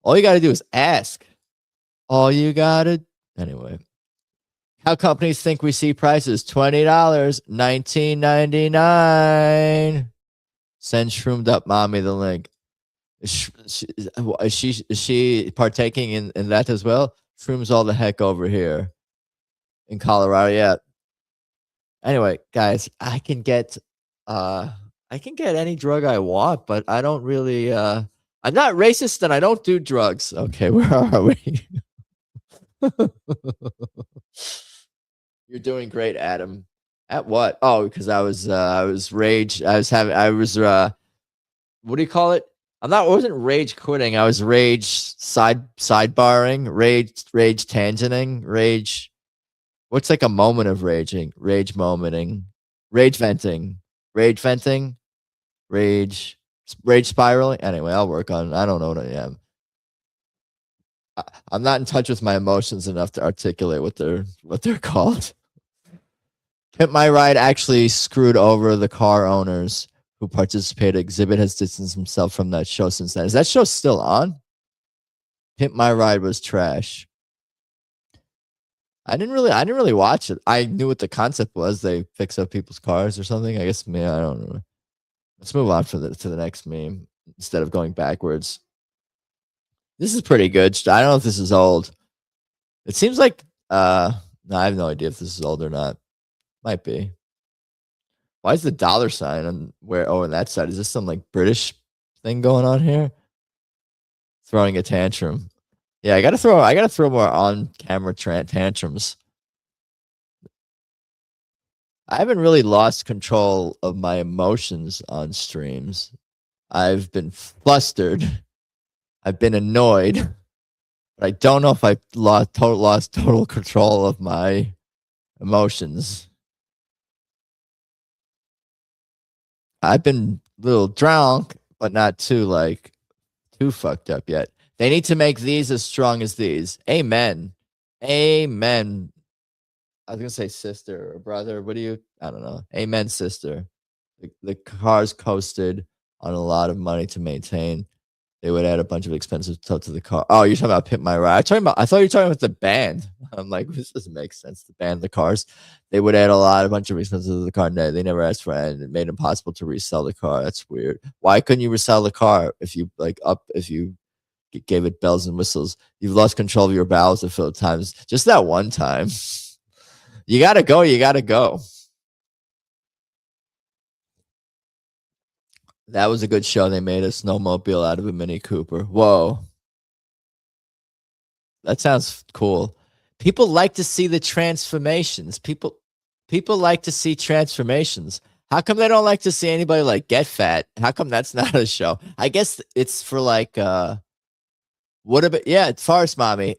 All you got to do is ask. All you got to... Anyway. How companies think we see prices. $20, $19.99. Send Shroomed Up Mommy the link. Is she partaking in that as well? Shrooms all the heck over here in Colorado. Yeah. Anyway, guys, I can get any drug I want, but I don't really I'm not racist and I don't do drugs. Okay, where are we? You're doing great, Adam. At what? Oh, because I was rage. I was what do you call it? I wasn't rage quitting. I was rage sidebarring, rage tangenting, rage. What's like a moment of raging? Rage momenting, rage venting, rage spiraling. Anyway, I'll work on. I don't know what I am. I'm not in touch with my emotions enough to articulate what they're called. Pimp My Ride actually screwed over the car owners who participated. Exhibit has distanced himself from that show since then. Is that show still on? Pimp My Ride was trash. I didn't really watch it. I knew what the concept was. They fix up people's cars or something. I guess I don't know. Let's move on to the next meme instead of going backwards. This is pretty good. I don't know if this is old. It seems like no, I have no idea if this is old or not. Might be. Why is the dollar sign on where? Oh, on that side. Is this some like British thing going on here? Throwing a tantrum. Yeah, I gotta throw more on camera tantrums. I haven't really lost control of my emotions on streams. I've been flustered. I've been annoyed. But I don't know if I lost total control of my emotions. I've been a little drunk, but not too fucked up yet. They need to make these as strong as these. Amen. Amen. I was gonna say sister or brother. What do you? I don't know. Amen, sister. The car's coasted on a lot of money to maintain. They would add a bunch of expensive stuff to the car. Oh, you're talking about Pimp My Ride. I thought you were talking about the band. I'm like, this doesn't make sense. The band, the cars. They would add a bunch of expenses to the car. No, they never asked for it, and it made it impossible to resell the car. That's weird. Why couldn't you resell the car if you gave it bells and whistles? You've lost control of your bowels a few times. Just that one time. You gotta go. You gotta go. That was a good show. They made a snowmobile out of a Mini Cooper. Whoa. That sounds cool. People like to see the transformations. People like to see transformations. How come they don't like to see anybody like get fat? How come that's not a show? I guess it's for like what about Forest Mommy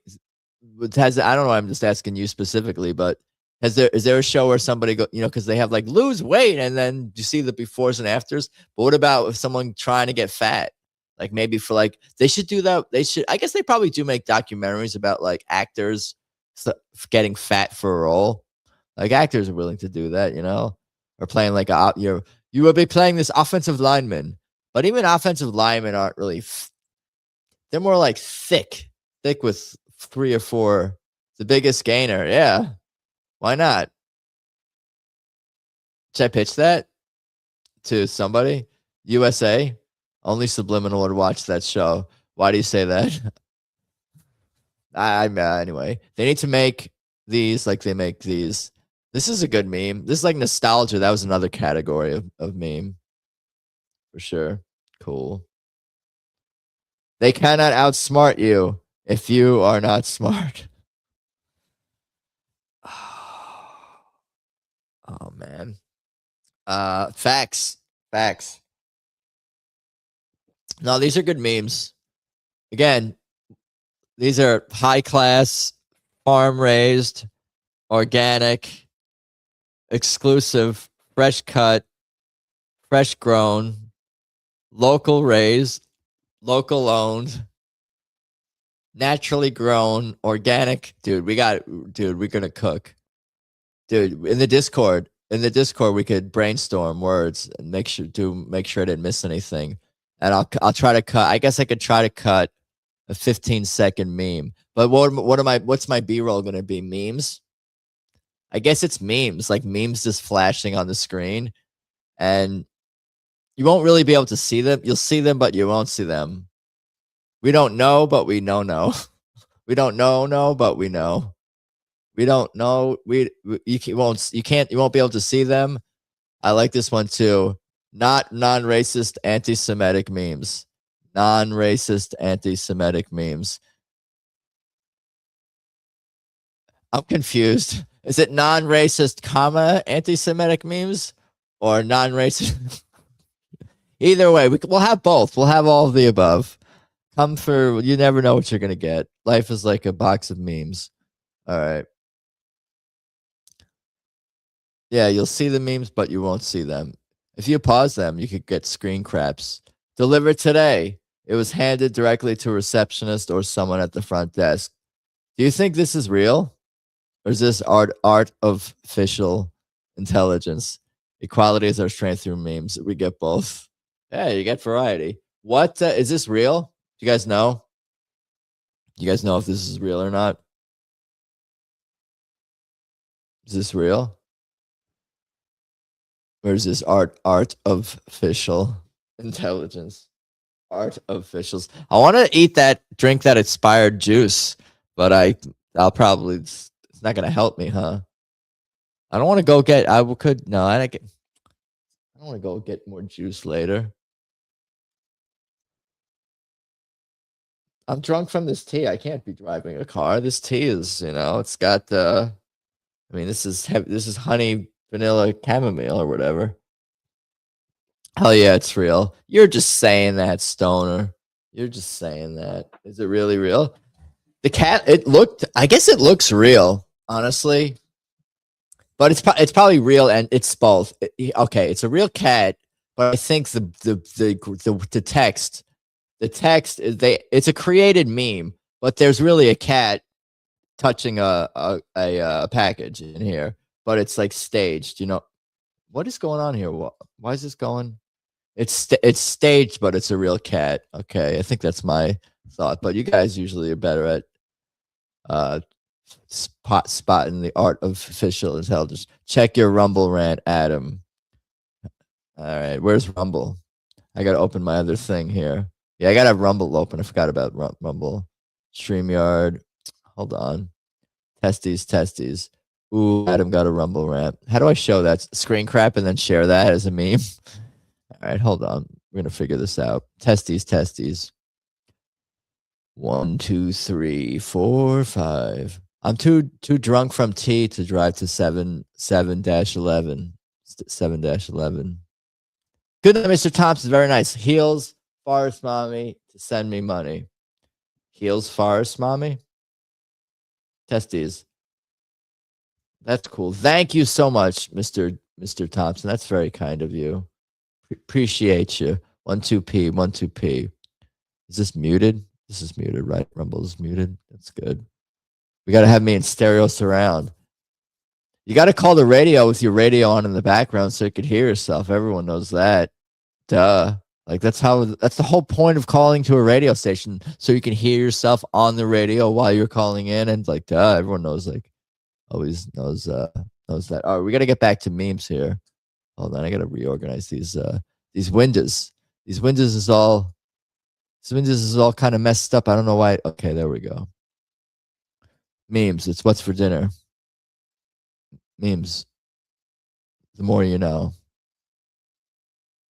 has, I don't know, I'm just asking you specifically, but is there a show where somebody go, because they have like lose weight and then you see the befores and afters? But what about if someone trying to get fat? Like maybe for like, they should do that. I guess they probably do make documentaries about like actors getting fat for a role. Like actors are willing to do that, or playing like you will be playing this offensive lineman, but even offensive linemen aren't really, they're more like thick with 3 or 4, the biggest gainer. Yeah. Why not? Should I pitch that to somebody? USA? Only Subliminal would watch that show. Why do you say that? Anyway, they need to make these like they make these. This is a good meme. This is like nostalgia. That was another category of meme. For sure. Cool. They cannot outsmart you if you are not smart. Oh man. Facts. No, these are good memes. Again, these are high class, farm raised, organic, exclusive, fresh cut, fresh grown, local raised, local owned, naturally grown, organic. Dude, we're gonna cook. Dude, in the Discord, in the Discord we could brainstorm words and make sure I didn't miss anything. And I'll try to cut. I guess I could try to cut a 15-second meme. But what's my B-roll going to be? Memes? I guess it's memes, like memes just flashing on the screen, and you won't really be able to see them. You'll see them, but you won't see them. We don't know, but we know. We don't know, but we know. We don't know. You won't be able to see them. I like this one too. Not non-racist anti-Semitic memes. Non-racist anti-Semitic memes. I'm confused. Is it non-racist, anti-Semitic memes, or non-racist? Either way, we'll have both. We'll have all of the above. You never know what you're gonna get. Life is like a box of memes. All right. Yeah, you'll see the memes, but you won't see them. If you pause them, you could get screen craps. Delivered today. It was handed directly to a receptionist or someone at the front desk. Do you think this is real? Or is this artificial intelligence? Equality is our strength through memes. We get both. Yeah, you get variety. What is this real? Do you guys know? You guys know if this is real or not? Is this real? Or is this artificial intelligence? Artificials. I want to drink that expired juice, but I'll probably, it's not going to help me, huh? I don't want to go get, I don't want to go get more juice later. I'm drunk from this tea. I can't be driving a car. This tea is, it's got, this is honey, vanilla, chamomile or whatever. Hell yeah, it's real. You're just saying that, stoner. You're just saying that. Is it really real? The cat, I guess it looks real, honestly. But it's probably real, and it's both. Okay, it's a real cat, but I think the text is it's a created meme, but there's really a cat touching a package in here, but it's like staged. What is going on here? Why is this going? It's staged, but it's a real cat. Okay, I think that's my thought. But you guys usually are better at spotting the artificial intelligence. Check your Rumble rant, Adam. All right, where's Rumble? I gotta open my other thing here. Yeah, I gotta have Rumble open. I forgot about Rumble. StreamYard. Hold on. Testes. Ooh, Adam got a Rumble rant. How do I show that? Screen crap and then share that as a meme? All right, hold on. We're going to figure this out. Testes. 1, 2, 3, 4, 5. I'm too drunk from tea to drive to 7-11. 7-11. Good night, Mr. Thompson. Very nice. Heels, Forest Mommy to send me money. Heels, Forest Mommy. Testes. That's cool. Thank you so much, Mr. Thompson. That's very kind of you. Appreciate you. 12p. Is this muted? This is muted, right? Rumble is muted. That's good. We got to have me in stereo surround. You got to call the radio with your radio on in the background so you could hear yourself. Everyone knows that. Duh. Like that's the whole point of calling to a radio station, so you can hear yourself on the radio while you're calling in, and like duh, everyone knows, like always knows that. All right, we got to get back to memes here. Hold on, I got to reorganize these windows. These windows is all kind of messed up. I don't know why. Okay, there we go. Memes. It's what's for dinner. Memes. The more you know.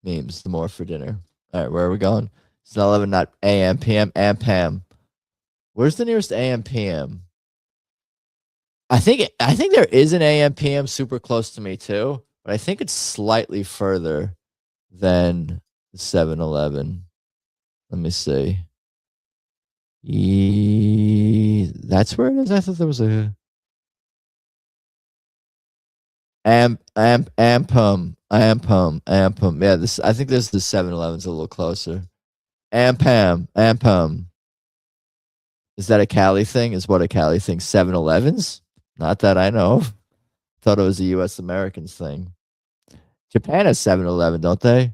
Memes. The more for dinner. All right, where are we going? It's not 11, not AM, PM, and PM. Where's the nearest AM, PM? I think there is an AM, PM super close to me too, but I think it's slightly further than 7-Eleven. Let me see. That's where it is. I thought there was a Ampum. Yeah, I think this the 7-Eleven's a little closer. Ampum. Is that a Cali thing? Is what a Cali thing? 7-Elevens? Not that I know of. Thought it was a U.S. Americans thing. Japan has 7-Eleven, don't they?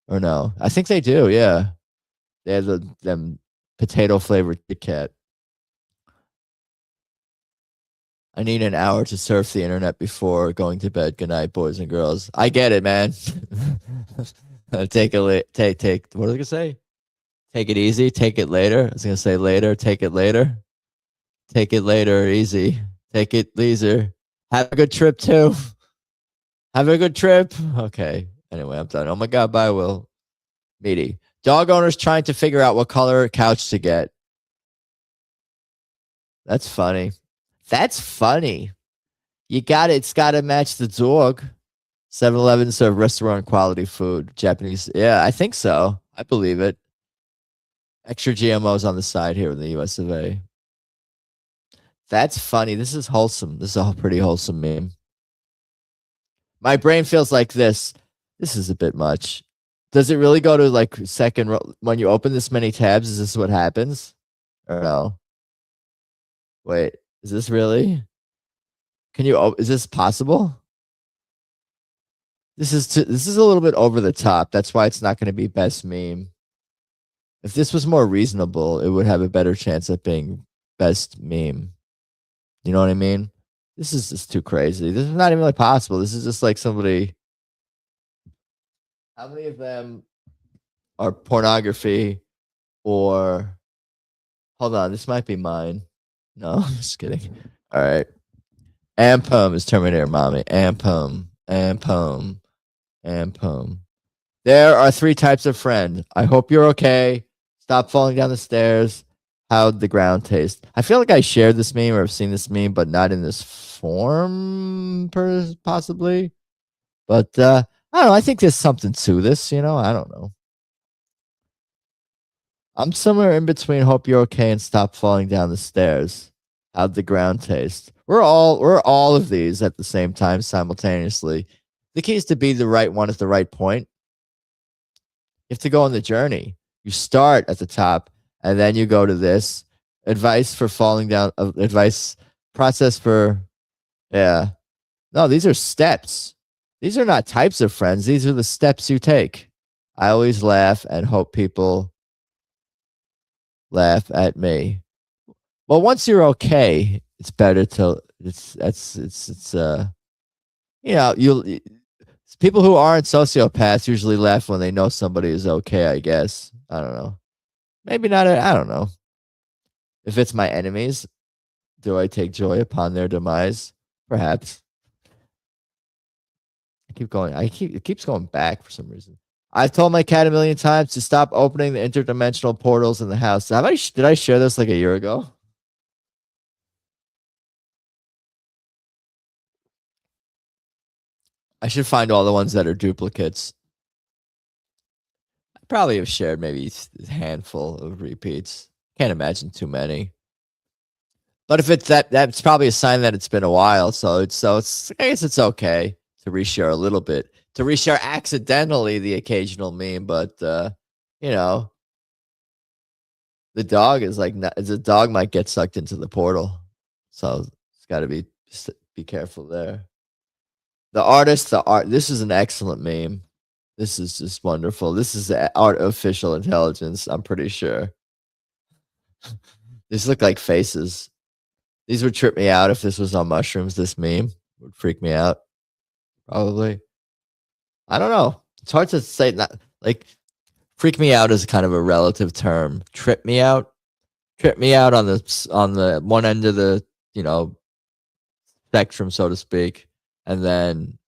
Or no? I think they do. Yeah, they have them potato flavored Kit Kat. I need an hour to surf the internet before going to bed. Good night, boys and girls. I get it, man. Take take. What was I gonna say? Take it easy. Take it later. I was gonna say later. Take it later. Take it later. Easy. Take it leisure. Have a good trip too. Have a good trip. Okay. Anyway, I'm done. Oh my God. Bye, Will. Meaty. Dog owners trying to figure out what color couch to get. That's funny. That's funny. You got it. It's got to match the dog. 7-Eleven serve restaurant quality food. Japanese. Yeah, I think so. I believe it. Extra GMOs on the side here in the US of A. That's funny. This is wholesome. This is a pretty wholesome meme. My brain feels like this. This is a bit much. Does it really go to like second when you open this many tabs? Is this what happens? Or no? Wait, is this really? Can you? Is this possible? This is a little bit over the top. That's why it's not going to be best meme. If this was more reasonable, it would have a better chance at being best meme. You know what I mean? This is just too crazy. This is not even like possible. This is just like somebody. How many of them are pornography or hold on, this might be mine. No, I'm just kidding. All right. Ampum is Terminator Mommy. Ampum. There are 3 types of friend. I hope you're okay. Stop falling down the stairs. How'd the ground taste? I feel like I shared this meme or have seen this meme, but not in this form, possibly. But I don't know. I think there's something to this. I don't know. I'm somewhere in between. Hope you're okay and stop falling down the stairs. How'd the ground taste? We're all of these at the same time simultaneously. The key is to be the right one at the right point. You have to go on the journey. You start at the top and then you go to this advice for falling down. Advice process for, yeah. No, these are steps. These are not types of friends. These are the steps you take. I always laugh and hope people laugh at me. Well, once you're okay, it's better to you'll people who aren't sociopaths usually laugh when they know somebody is okay, I guess. I don't know. Maybe not. I don't know. If it's my enemies, do I take joy upon their demise? Perhaps. I keep going. It keeps going back for some reason. I've told my cat a million times to stop opening the interdimensional portals in the house. Did I share this like a year ago? I should find all the ones that are duplicates. I probably have shared maybe a handful of repeats. Can't imagine too many. But if it's that's probably a sign that it's been a while. So it's I guess it's okay to reshare a little bit. To reshare accidentally the occasional meme, but the dog is like the dog might get sucked into the portal. So it's got to be careful there. The artist, this is an excellent meme. This is just wonderful. This is artificial intelligence, I'm pretty sure. These look like faces. These would trip me out if this was on mushrooms. This meme would freak me out. Probably. I don't know. It's hard to say. Not like freak me out is kind of a relative term. Trip me out on the one end of the spectrum, so to speak, and then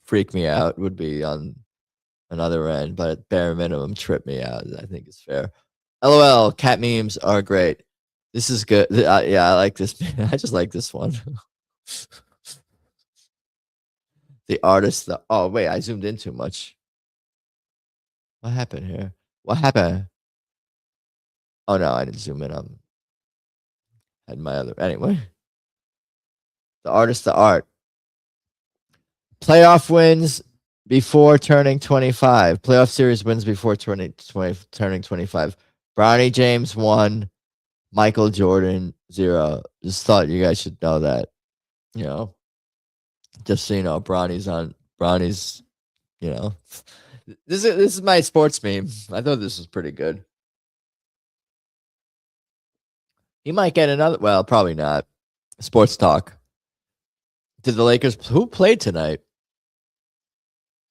freak me out would be on another end. But at bare minimum, trip me out, I think is fair. LOL. Cat memes are great. This is good. Yeah, I like this. I just like this one. The artist. Oh wait, I zoomed in too much. What happened here? What happened? Oh no, I didn't zoom in. Had my other anyway. The artist, the art. Playoff wins before turning 25. Playoff series wins before turning 25. Bronny James 1. Michael Jordan 0. Just thought you guys should know that. Just so you know, Bronny's. You know, this is my sports meme. I thought this was pretty good. He might get another. Well, probably not. Sports talk. Did the Lakers? Who played tonight?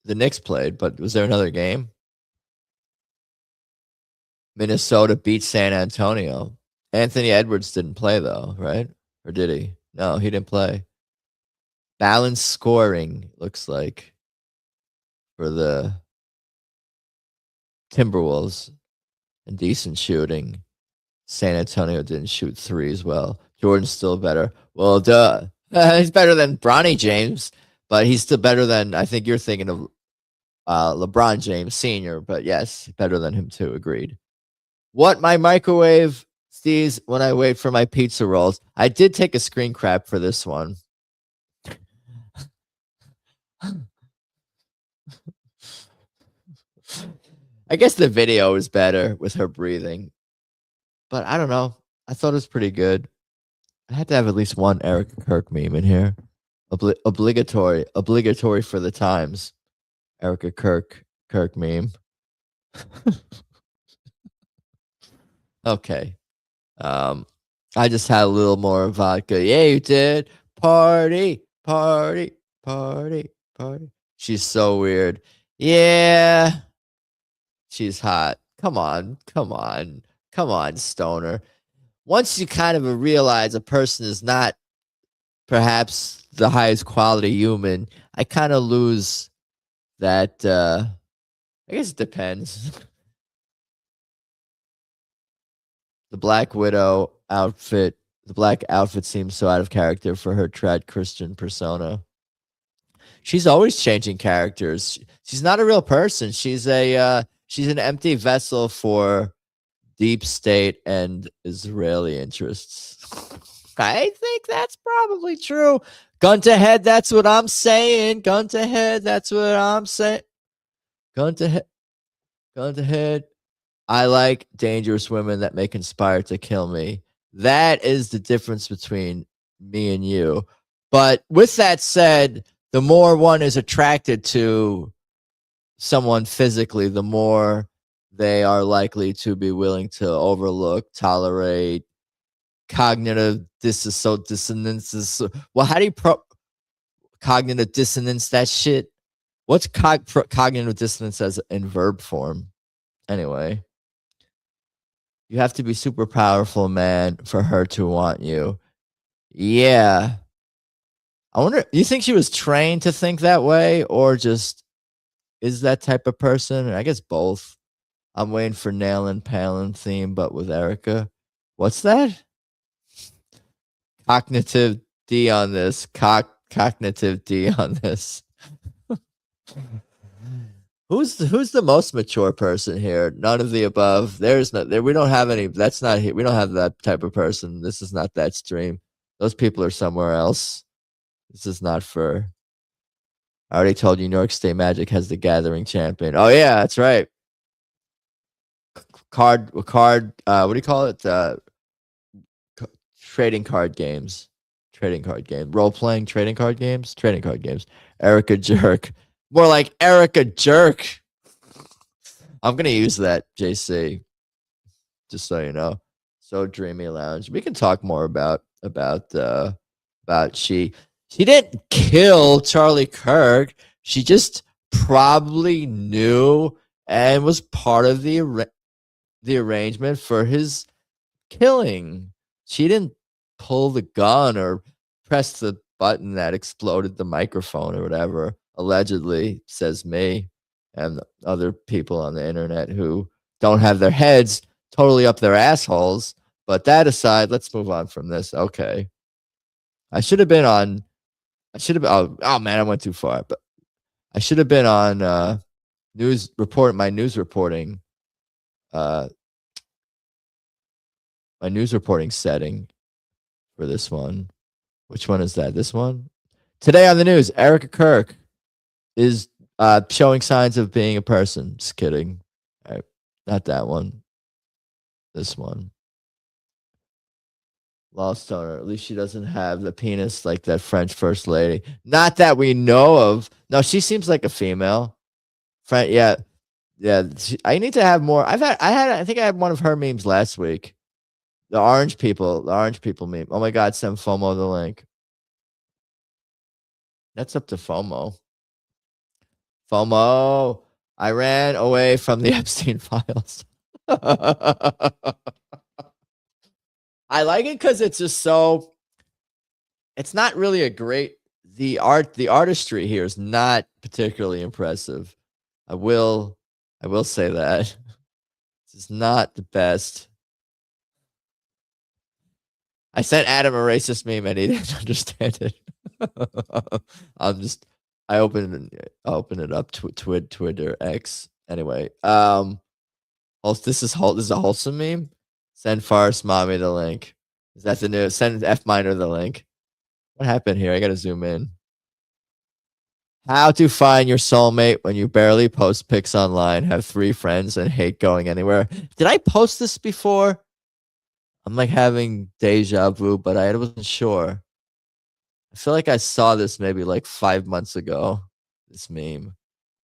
The Knicks played, but was there another game? Minnesota beat San Antonio. Anthony Edwards didn't play though, right? Or did he? No, he didn't play. Balanced scoring looks like for the Timberwolves and decent shooting. San Antonio didn't shoot threes well. Jordan's still better. Well, duh. He's better than Bronny James, but he's still better than, I think you're thinking of LeBron James Sr., but yes, better than him too. Agreed. What my microwave sees when I wait for my pizza rolls. I did take a screen crap for this one. I guess the video is better with her breathing, but I don't know. I thought it was pretty good. I had to have at least one Eric Kirk meme in here. Obligatory for the times. Erica Kirk meme. Okay. I just had a little more vodka. Yeah, you did. Party. She's so weird. Yeah. She's hot. Come on, stoner. Once you kind of realize a person is not perhaps the highest quality human, I kind of lose that. I guess it depends. The Black Widow outfit, the black outfit seems so out of character for her trad Christian persona. She's always changing characters. She's not a real person. She's an empty vessel for deep state and Israeli interests. I think that's probably true. Gun to head, that's what I'm saying. Gun to head, that's what I'm saying. Gun to head. I like dangerous women that may conspire to kill me. That is the difference between me and you. But with that said, the more one is attracted to someone physically, the more they are likely to be willing to overlook, tolerate cognitive dissonances. Well, how do you cognitive dissonance that shit? What's cognitive dissonance as in verb form? Anyway, you have to be super powerful, man, for her to want you. Yeah. I wonder, you think she was trained to think that way or just is that type of person? I guess both. I'm waiting for Nailin' Palin theme, but with Erica. What's that? Cognitive D on this. Cognitive D on this. Who's the most mature person here? None of the above. There's no there. We don't have any. That's not here. We don't have that type of person. This is not that stream. Those people are somewhere else. This is not for. I already told you New York State Magic has the Gathering champion. Oh yeah, that's right. Card. What do you call it? Trading card games. Role playing trading card games. Erica Jerk. More like Erica Jerk. I'm gonna use that, JC. Just so you know. So Dreamy Lounge. We can talk more about she didn't kill Charlie Kirk. She just probably knew and was part of the arrangement for his killing. She didn't pull the gun or press the button that exploded the microphone or whatever. Allegedly, says me and other people on the internet who don't have their heads totally up their assholes. But that aside, let's move on from this. Okay. I should have been on. Oh man, I went too far. But I should have been on my news reporting. My news reporting setting for this one. Which one is that? This one? Today on the news, Erica Kirk is showing signs of being a person. Just kidding. All right. Not that one. This one. Lost on her. At least she doesn't have the penis like that French first lady. Not that we know of. No, she seems like a female. Yeah, yeah. I need to have more. I think I had one of her memes last week. The orange people meme. Oh my God, send FOMO the link. That's up to FOMO. FOMO. I ran away from the Epstein files. I like it because it's just so. It's not really a great. The artistry here is not particularly impressive. I will say that. This is not the best. I sent Adam a racist meme and he didn't understand it. I open it up to Twitter X. Anyway, this is a wholesome meme. Send Farce Mommy the link. Is that the new? Send F minor the link. What happened here? I gotta zoom in. How to find your soulmate when you barely post pics online, have 3 friends, and hate going anywhere. Did I post this before? I'm like having deja vu, but I wasn't sure. I feel like I saw this maybe like 5 months ago. This meme.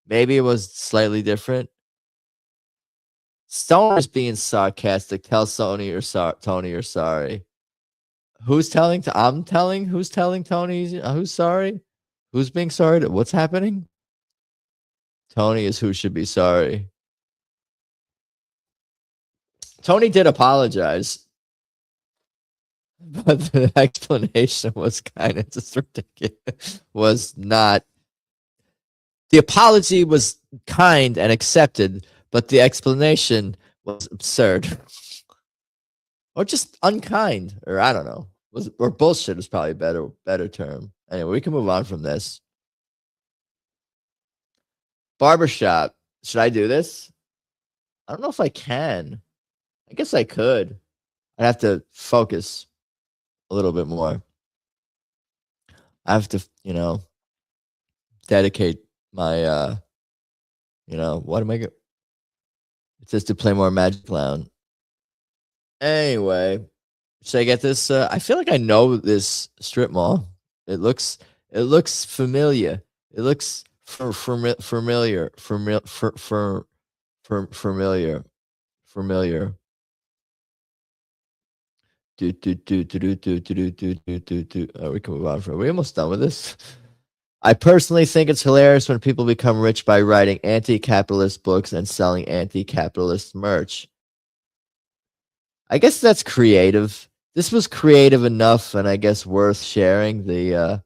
Maybe it was slightly different. Stoner's being sarcastic. Tell Tony you're sorry. Who's telling? I'm telling. Who's telling Tony? Who's sorry? Who's being sorry? What's happening? Tony is who should be sorry. Tony did apologize, but the explanation was kind of just ridiculous. Was not. The apology was kind and accepted, but the explanation was absurd. Or just unkind, or I don't know. Or bullshit is probably a better term. Anyway, we can move on from this. Barbershop. Should I do this? I don't know if I can. I guess I could. I'd have to focus a little bit more. I have to, dedicate my, what am I going? It says to play more Magic Clown. Anyway, should I get this? I feel like I know this strip mall. It looks familiar. It looks familiar. We can move on from it. We're almost done with this. I personally think it's hilarious when people become rich by writing anti-capitalist books and selling anti-capitalist merch. I guess that's creative. This was creative enough, and I guess worth sharing. The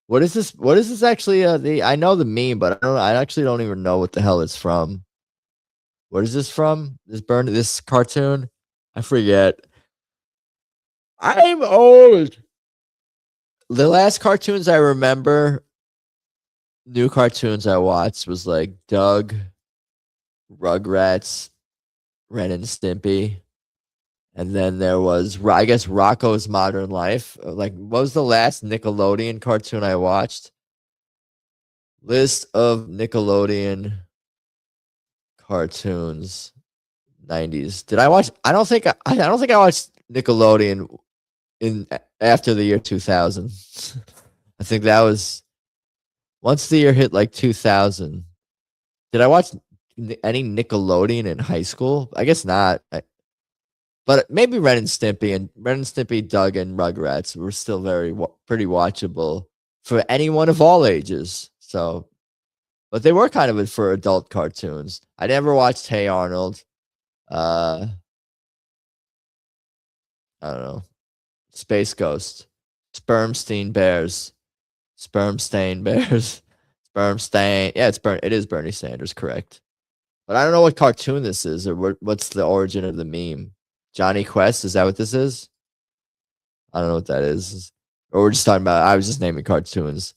what is this? What is this actually? I know the meme, but I actually don't even know what the hell it's from. What is this from? This cartoon? I forget. I'm old. The last cartoons I remember, new cartoons I watched was like Doug, Rugrats, Ren and Stimpy. And then there was, I guess, Rocko's Modern Life. Like, what was the last Nickelodeon cartoon I watched? List of Nickelodeon cartoons, 90s. Did I watch? I don't think I watched Nickelodeon after the year 2000. I think that was once the year hit like 2000. Did I watch any Nickelodeon in high school? I guess not. But maybe Ren and Stimpy, Doug, and Rugrats were still pretty watchable for anyone of all ages. So, but they were kind of for adult cartoons. I never watched Hey Arnold. I don't know. Space Ghost, Spermstein Bears. Yeah, it is Bernie Sanders, correct. But I don't know what cartoon this is or what's the origin of the meme. Johnny Quest, is that what this is? I don't know what that is. Or we're just talking about, I was just naming cartoons.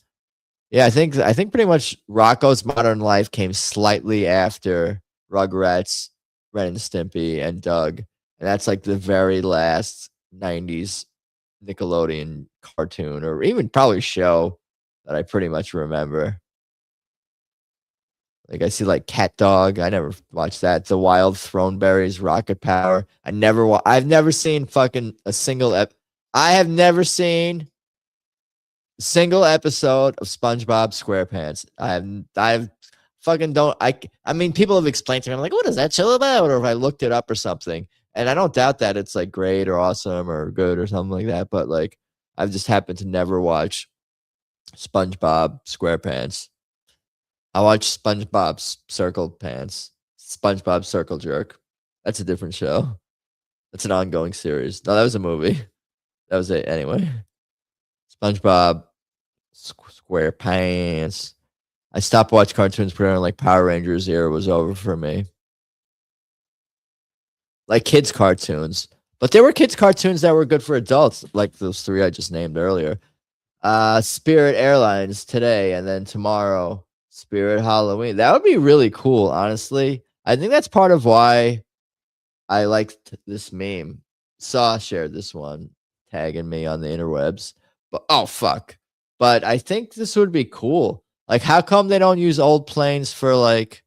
Yeah, I think pretty much Rocko's Modern Life came slightly after Rugrats, Ren and Stimpy, and Doug. And that's like the very last 90s Nickelodeon cartoon, or even probably show, that I pretty much remember. Like I see like Cat Dog. I never watched that. The Wild Throneberries, Rocket Power. I've never seen fucking a single I have never seen a single episode of SpongeBob SquarePants. I've fucking don't. I mean, people have explained to me. I'm like, what is that show about? Or if I looked it up or something, and I don't doubt that it's like great or awesome or good or something like that. But like, I've just happened to never watch SpongeBob SquarePants. I watched SpongeBob Circle Pants, SpongeBob Circle Jerk. That's a different show. That's an ongoing series. No, that was a movie. That was it. Anyway, SpongeBob SquarePants. I stopped watching cartoons pretty like Power Rangers era was over for me. Like kids cartoons. But there were kids cartoons that were good for adults, like those three I just named earlier. Spirit Airlines today, and then tomorrow, Spirit Halloween. That would be really cool, honestly. I think that's part of why I liked this meme. Saw shared this one, tagging me on the interwebs. But oh fuck. But I think this would be cool. Like, how come they don't use old planes for like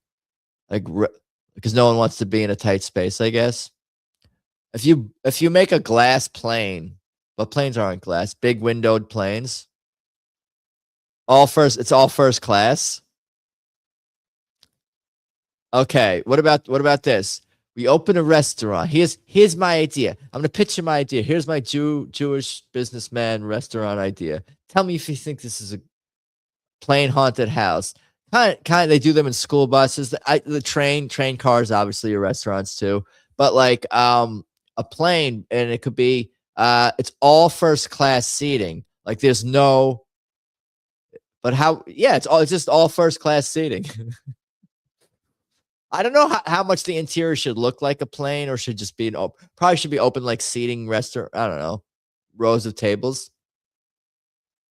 because no one wants to be in a tight space, I guess. If you make a glass plane, but planes aren't glass, big windowed planes. It's all first class. Okay, what about this? We open a restaurant. Here's my idea. I'm gonna pitch you my idea. Here's my Jewish businessman restaurant idea. Tell me if you think this is a plane haunted house. Kind. They do them in school buses. The train cars obviously are restaurants too. But like a plane, and it could be it's all first class seating. Like there's no. But how? Yeah, it's just all first class seating. I don't know how much the interior should look like a plane, or should just be probably should be open like seating restaurant. I don't know, rows of tables.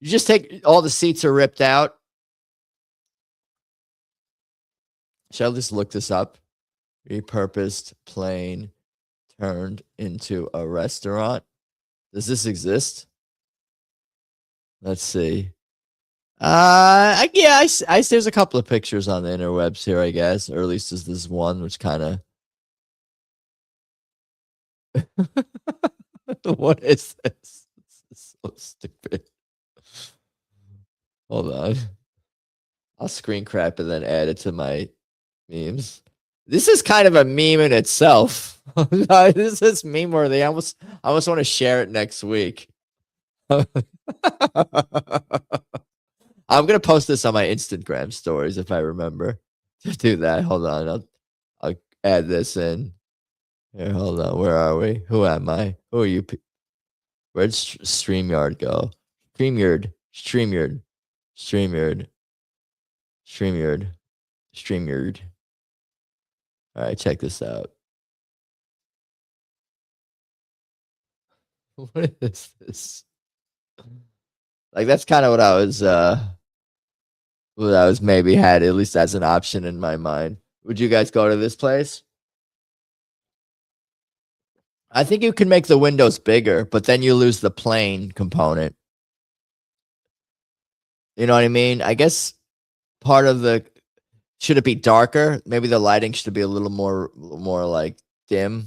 You just take all the seats are ripped out. Shall I just look this up? Repurposed plane turned into a restaurant. Does this exist? Let's see. Yeah, there's a couple of pictures on the interwebs here, I guess, or at least there's this one which kind of. What is this? This is so stupid. Hold on, I'll screen crap and then add it to my memes. This is kind of a meme in itself. This is meme worthy. I almost want to share it next week. I'm gonna post this on my Instagram stories if I remember to do that. Hold on, I'll add this in. Here, hold on. Where are we? Who am I? Who are you? Where'd StreamYard go? StreamYard. All right, check this out. What is this? Like that's kind of what I was maybe had at least as an option in my mind. Would you guys go to this place? I think you can make the windows bigger, but then you lose the plane component. You know what I mean? I guess part of the should it be darker? Maybe the lighting should be a little more like dim.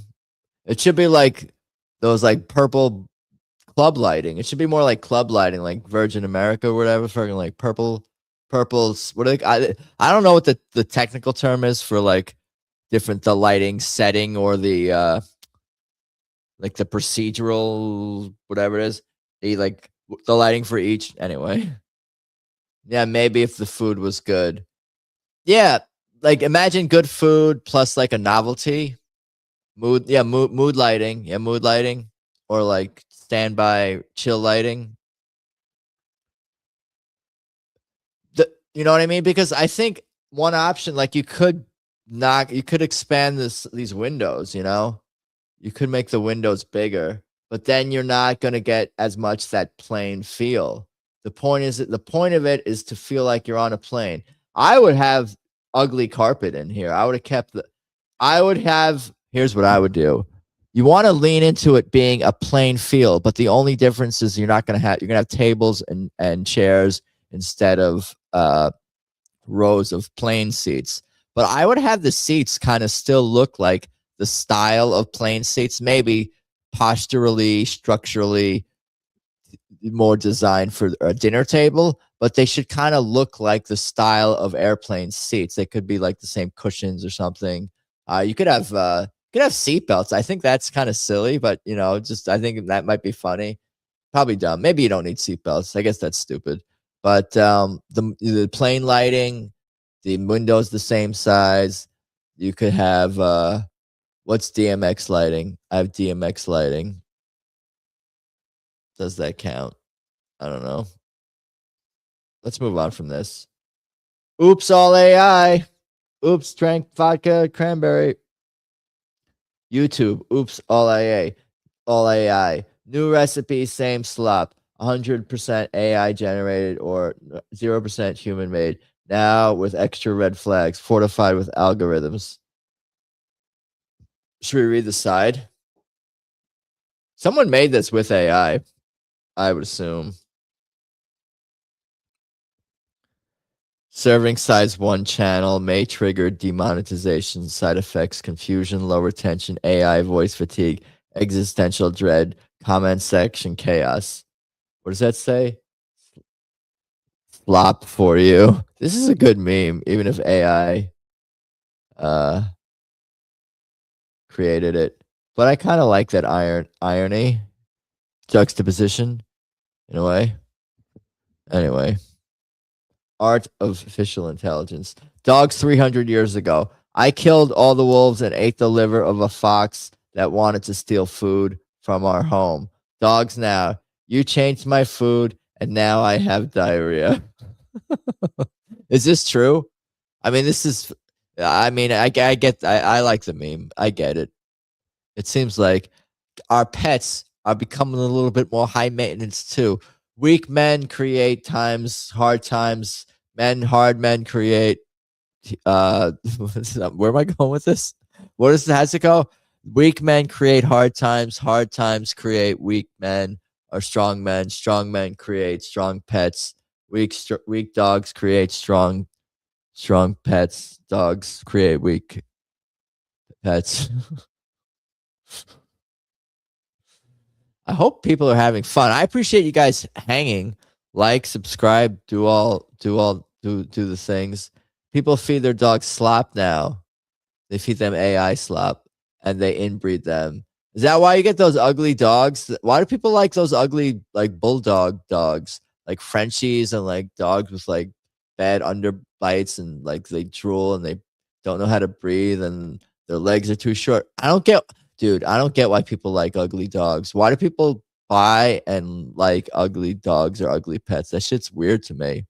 It should be like those like purple club lighting. It should be more like club lighting, like Virgin America or whatever. Fucking like purples. What are they? I don't know what the technical term is for like the lighting setting or the like the procedural whatever it is. The lighting for each anyway. Yeah, maybe if the food was good. Yeah, like imagine good food plus like a novelty. Mood lighting. Yeah, mood lighting. Or like standby chill lighting. You know what I mean? Because I think one option, like you could expand these windows, you know? You could make the windows bigger, but then you're not going to get as much that plane feel. The point of it is to feel like you're on a plane. I would have ugly carpet in here. Here's what I would do. You want to lean into it being a plain feel, but the only difference is you're going to have tables and chairs instead of rows of plain seats. But I would have the seats kind of still look like the style of plain seats, maybe posturally, structurally more designed for a dinner table, but they should kind of look like the style of airplane seats. They could be like the same cushions or something. You could have seat belts. I think that's kind of silly, but just I think that might be funny. Probably dumb. Maybe you don't need seat belts. I guess that's stupid. But the plane lighting, the windows the same size. You could have what's DMX lighting? I have DMX lighting. Does that count? I don't know. Let's move on from this. Oops, all AI. Oops, drank vodka cranberry. YouTube. Oops, all AI. All AI. New recipe, same slop. 100% AI generated or 0% human made. Now with extra red flags, fortified with algorithms. Should we read the side? Someone made this with AI, I would assume. Serving size 1 channel may trigger demonetization, side effects, confusion, low retention, AI voice fatigue, existential dread, comment section chaos. What does that say? Flop for you. This is a good meme, even if AI created it. But I kind of like that irony, juxtaposition, in a way. Anyway, artificial intelligence. Dogs 300 years ago. I killed all the wolves and ate the liver of a fox that wanted to steal food from our home. Dogs now. You changed my food, and now I have diarrhea. Is this true? I mean, this is. I mean, I get. I like the meme. I get it. It seems like our pets are becoming a little bit more high maintenance too. Weak men create times, hard times. Hard men create. Where am I going with this? What is how's it go? Weak men create hard times create weak men or strong men create strong pets. Weak dogs create strong pets. Dogs create weak pets. I hope people are having fun. I appreciate you guys hanging. Like, subscribe, do the things. People feed their dogs slop now. They feed them AI slop and they inbreed them. Is that why you get those ugly dogs? Why do people like those ugly like bulldog dogs? Like Frenchies and like dogs with like bad underbites and like they drool and they don't know how to breathe and their legs are too short. I don't get why people like ugly dogs. Why do people buy and like ugly dogs or ugly pets? That shit's weird to me.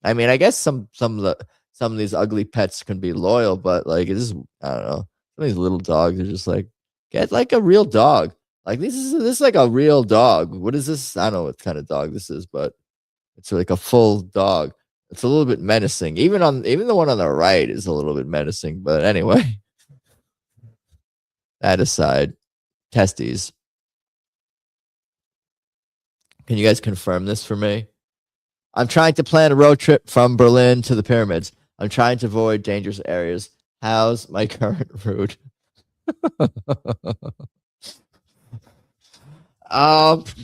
I mean, I guess some of these ugly pets can be loyal, but like it's just, I don't know. Some of these little dogs are just like, get like a real dog. Like this is like a real dog. What is this? I don't know what kind of dog this is, but it's like a full dog. It's a little bit menacing. Even the one on the right is a little bit menacing. But anyway, that aside, testes. Can you guys confirm this for me? I'm trying to plan a road trip from Berlin to the pyramids. I'm trying to avoid dangerous areas. How's my current route?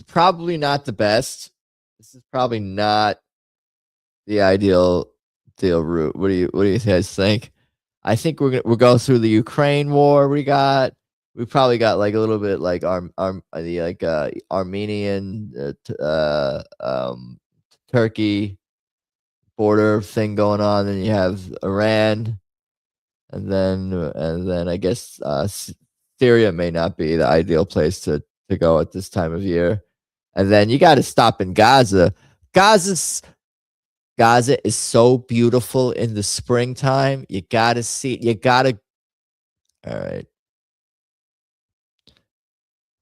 Probably not the best. This is probably not the ideal route. What do you guys think? I think we'll go through the Ukraine war. We probably got like a little bit like Armenian Turkey border thing going on. Then you have Iran, and then I guess Syria may not be the ideal place to go at this time of year. And then you got to stop in Gaza. Gaza is so beautiful in the springtime. You got to see. You got to. All right.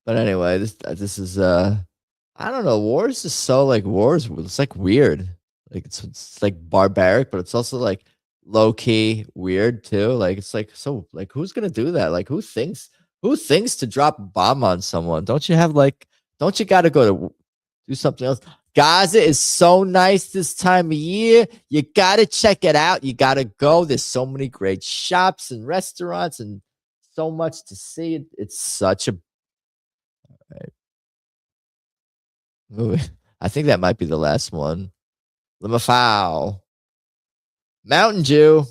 But anyway, this is I don't know. Wars is so like wars. It's like weird. Like it's like barbaric, but it's also like low key weird too. Like it's like so like who's gonna do that? Like who thinks to drop a bomb on someone? Don't you got to go to do something else? Gaza is so nice this time of year. You got to check it out. You got to go. There's so many great shops and restaurants and so much to see. It's such a I think that might be the last one. Limafau. Mountain Dew.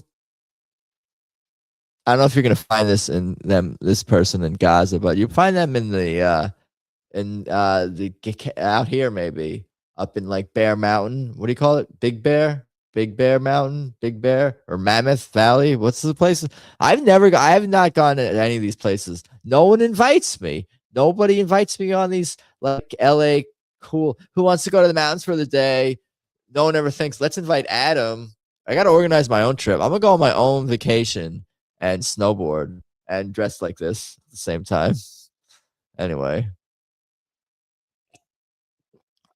I don't know if you're gonna find this person in Gaza, but you find them in the out here, maybe up in like Bear Mountain. What do you call it? Big Bear Mountain, Big Bear, or Mammoth Valley. What's the place? I have not gone to any of these places. No one invites me. Nobody invites me on these like LA cool. Who wants to go to the mountains for the day? No one ever thinks, let's invite Adam. I got to organize my own trip. I'm gonna go on my own vacation and snowboard and dress like this at the same time. Anyway,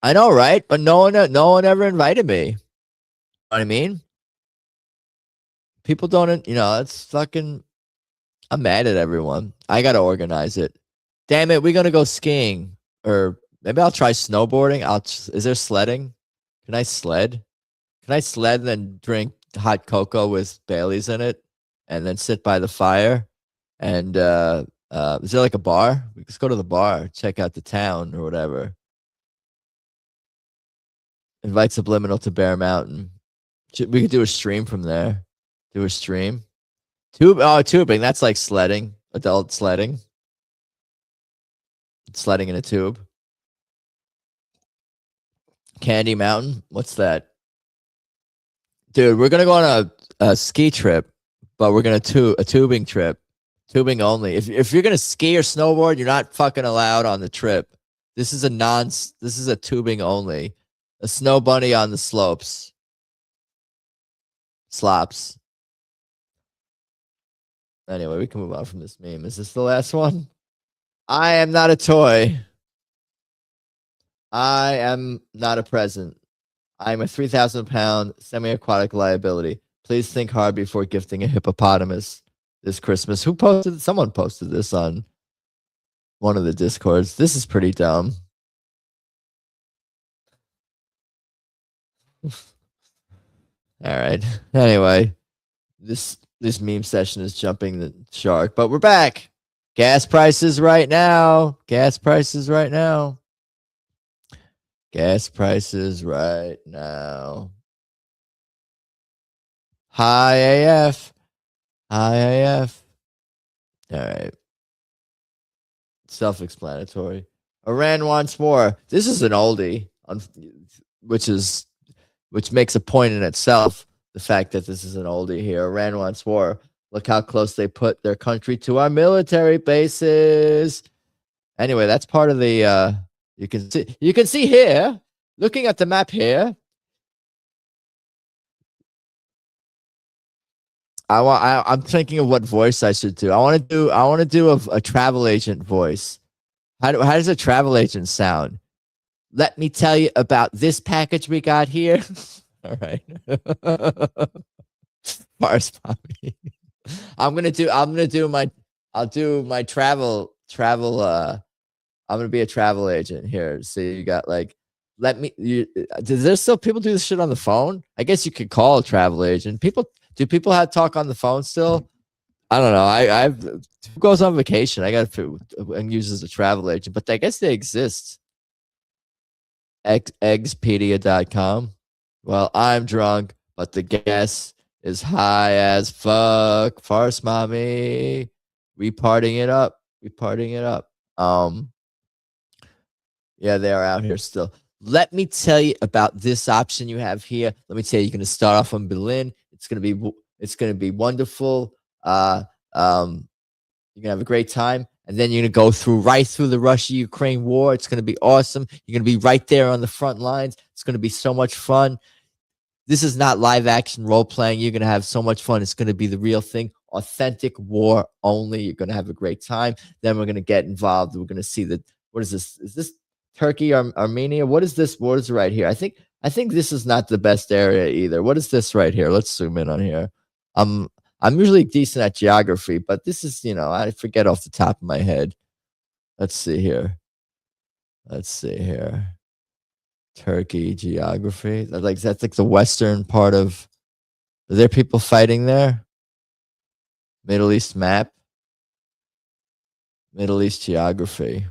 I know, right? But no one ever invited me. You know what I mean? People don't, it's fucking. I'm mad at everyone. I gotta organize it. Damn it, we're gonna go skiing, or maybe I'll try snowboarding. Is there sledding? Can I sled? Can I sled and then drink hot cocoa with Bailey's in it, and then sit by the fire? And is there like a bar? Let's go to the bar, check out the town or whatever. Invite Subliminal to Bear Mountain. We could do a stream from there. Do a stream. Tubing. That's like sledding. Adult sledding. Sledding in a tube. Candy Mountain. What's that? Dude, we're gonna go on a ski trip, but we're gonna a tubing trip. Tubing only. If you're gonna ski or snowboard, you're not fucking allowed on the trip. This is a tubing only. A snow bunny on the slopes. Slops. Anyway, we can move on from this meme. Is this the last one? I am not a toy. I am not a present. I am a 3,000-pound semi-aquatic liability. Please think hard before gifting a hippopotamus this Christmas. Who posted? Someone posted this on one of the Discords. This is pretty dumb. All right. Anyway, this meme session is jumping the shark, but we're back. Gas prices right now. Gas prices right now. Gas prices right now. High AF. High AF. All right. Self-explanatory. Iran wants more. This is an oldie, which makes a point in itself. The fact that this is an oldie here. Iran wants war. Look how close they put their country to our military bases. Anyway, that's part of the. You can see here, looking at the map here. I'm thinking of what voice I should do. I want to do a travel agent voice. How does a travel agent sound? Let me tell you about this package we got here. All right. Mars Poppy. I'll do my travel. I'm gonna be a travel agent here. So you got like, does there still people do this shit on the phone? I guess you could call a travel agent. Do people have talk on the phone still? I don't know. I've who goes on vacation? I got and uses a travel agent, but I guess they exist. Eggspedia.com. Well, I'm drunk, but the guess is high as fuck. Farce mommy. We partying it up. Yeah, they are out here still. Let me tell you about this option you have here. Let me tell you, you're gonna start off in Berlin. It's gonna be wonderful. You're gonna have a great time, and then you're gonna go right through the Russia-Ukraine war. It's gonna be awesome. You're gonna be right there on the front lines. It's gonna be so much fun. This is not live action role playing. You're gonna have so much fun. It's gonna be the real thing. Authentic war only. You're gonna have a great time. Then we're gonna get involved. We're gonna see what is this? Is this Turkey or Armenia? What is this? What is right here? I think this is not the best area either. What is this right here? Let's zoom in on here. I'm usually decent at geography, but this is, I forget off the top of my head. Let's see here. Turkey geography. That's like the western part of. Are there people fighting there? Middle East map. Middle East geography.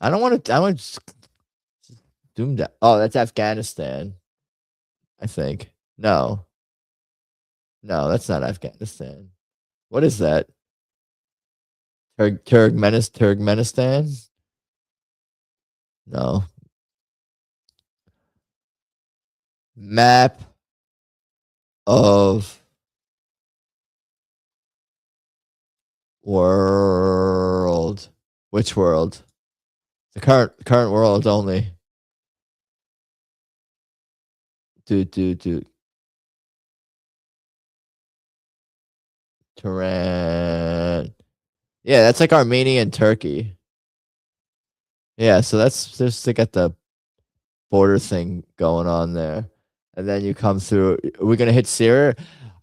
I want to Doomda. Oh, that's Afghanistan, I think. No, that's not Afghanistan. What is that? Turkmenistan? No. Map of world. Which world? The current world only. Dude. Tehran. Yeah, that's like Armenia and Turkey. Yeah, so that's just to get the border thing going on there. And then you come through. We're going to hit Syria.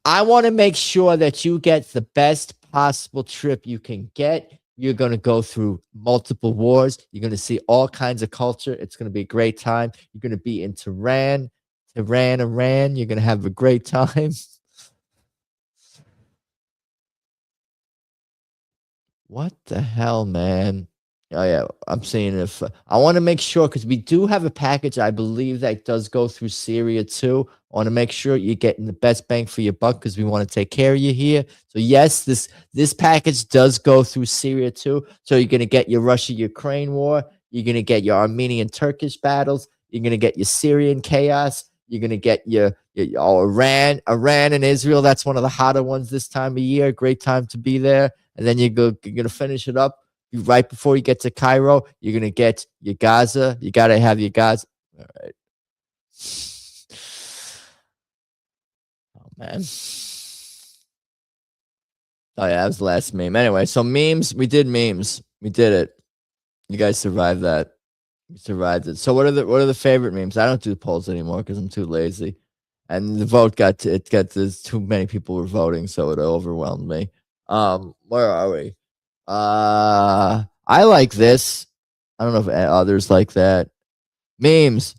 I want to make sure that you get the best possible trip you can get. You're going to go through multiple wars. You're going to see all kinds of culture. It's going to be a great time. You're going to be in Iran. You're going to have a great time. What the hell, man? Oh yeah, I'm seeing if I want to make sure because we do have a package. I believe that does go through Syria too. I want to make sure you're getting the best bang for your buck because we want to take care of you here. So yes, this package does go through Syria too. So you're gonna get your Russia-Ukraine war. You're gonna get your Armenian-Turkish battles. You're gonna get your Syrian chaos. You're gonna get your Iran and Israel. That's one of the hotter ones this time of year. Great time to be there. And then you're gonna finish it up right before you get to Cairo. You're gonna get your Gaza. You gotta have your Gaza. All right. Oh man. Oh yeah, that was the last meme. Anyway, so memes. We did memes. We did it. You guys survived that. You survived it. So what are the favorite memes? I don't do polls anymore because I'm too lazy. And the vote there's too many people were voting, so it overwhelmed me. Where are we? I like this. I don't know if others like that. Memes.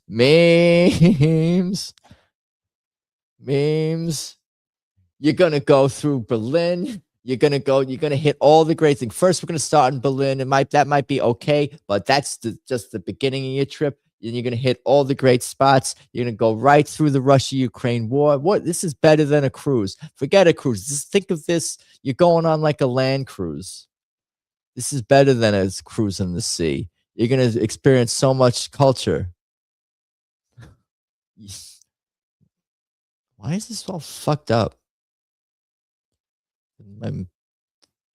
You're gonna go through Berlin. You're gonna hit all the great things. First, we're gonna start in Berlin. That might be okay, but that's just the beginning of your trip. And you're gonna hit all the great spots. You're gonna go right through the Russia-Ukraine war. This is better than a cruise. Forget a cruise. Just think of this. You're going on like a land cruise. This is better than a cruise in the sea. You're gonna experience so much culture. Why is this all fucked up? My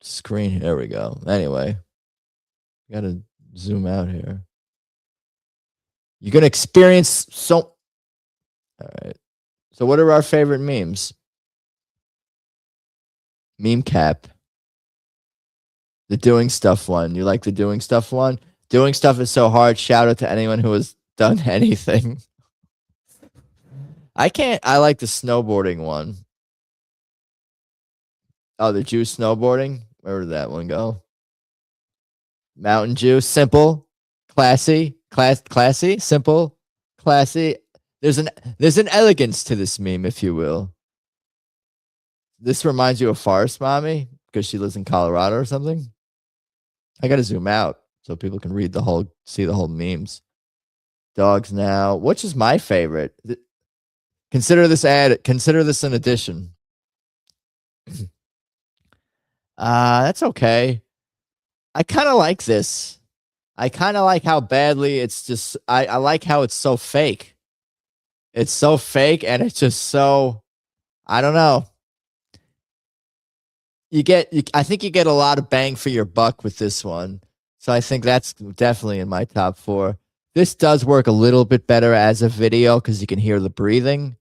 screen. There we go. Anyway, gotta zoom out here. You're gonna experience so. All right. So, what are our favorite memes? Meme cap. The doing stuff one. You like the doing stuff one? Doing stuff is so hard. Shout out to anyone who has done anything. I like the snowboarding one. Oh, the Jew snowboarding? Where did that one go? Mountain Jew, simple, classy, simple, classy. There's an elegance to this meme, if you will. This reminds you of Forest Mommy because she lives in Colorado or something. I gotta zoom out so people can see the whole memes. Dogs now. Which is my favorite? Consider this an addition. That's okay. I kind of like this. I kind of like how badly it's just. I like how it's so fake. It's so fake, and it's just so. I don't know. I think you get a lot of bang for your buck with this one. So I think that's definitely in my top 4. This does work a little bit better as a video because you can hear the breathing,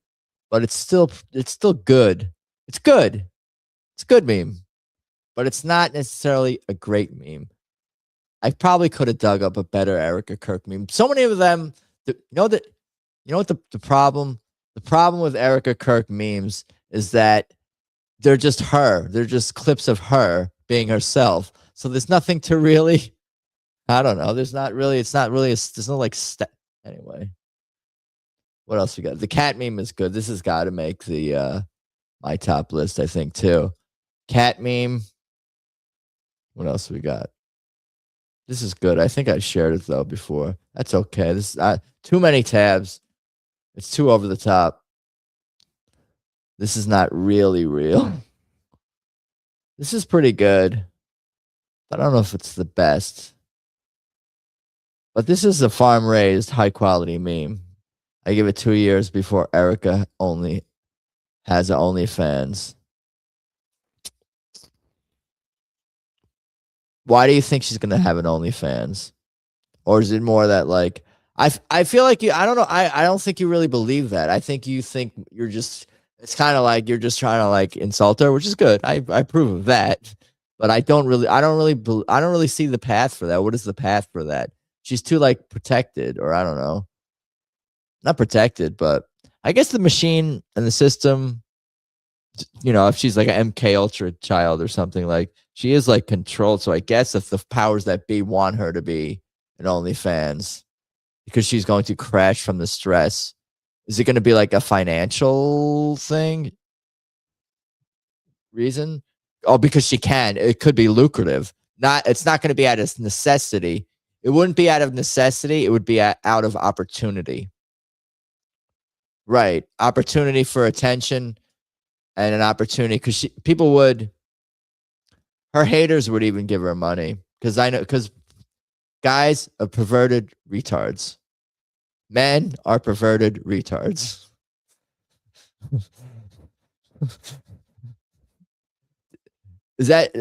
but it's still good. It's good. It's a good meme, but it's not necessarily a great meme. I probably could have dug up a better Erica Kirk meme. So many of them, you know what the problem? The problem with Erica Kirk memes is that they're just her. They're just clips of her being herself. So there's nothing to really, I don't know. There's not really, there's no like, anyway. What else we got? The cat meme is good. This has got to make the, my top list, I think, too. Cat meme. What else we got? This is good. I think I shared it though before. That's okay. This is too many tabs. It's too over the top. This is not really real. This is pretty good. I don't know if it's the best. But this is a farm raised high quality meme. I give it 2 years before Erica only has an OnlyFans. Why do you think she's gonna have an OnlyFans? Or is it more that like I feel like you I don't know, I don't think you really believe that. I think you think you're just it's kind of like you're just trying to like insult her, which is good. I approve of that. But I don't really see the path for that. What is the path for that? She's too like protected, or I don't know. Not protected, but I guess the machine and the system, you know, if she's like an MK Ultra child or something, like she is like controlled. So I guess if the powers that be want her to be an OnlyFans because she's going to crash from the stress, is it going to be like a financial thing? Reason? Oh, because she can. It could be lucrative. It's not going to be out of necessity. It wouldn't be out of necessity. It would be out of opportunity. Right. Opportunity for attention and an opportunity because people would, her haters would even give her money because guys are perverted retards. Men are perverted retards. Is that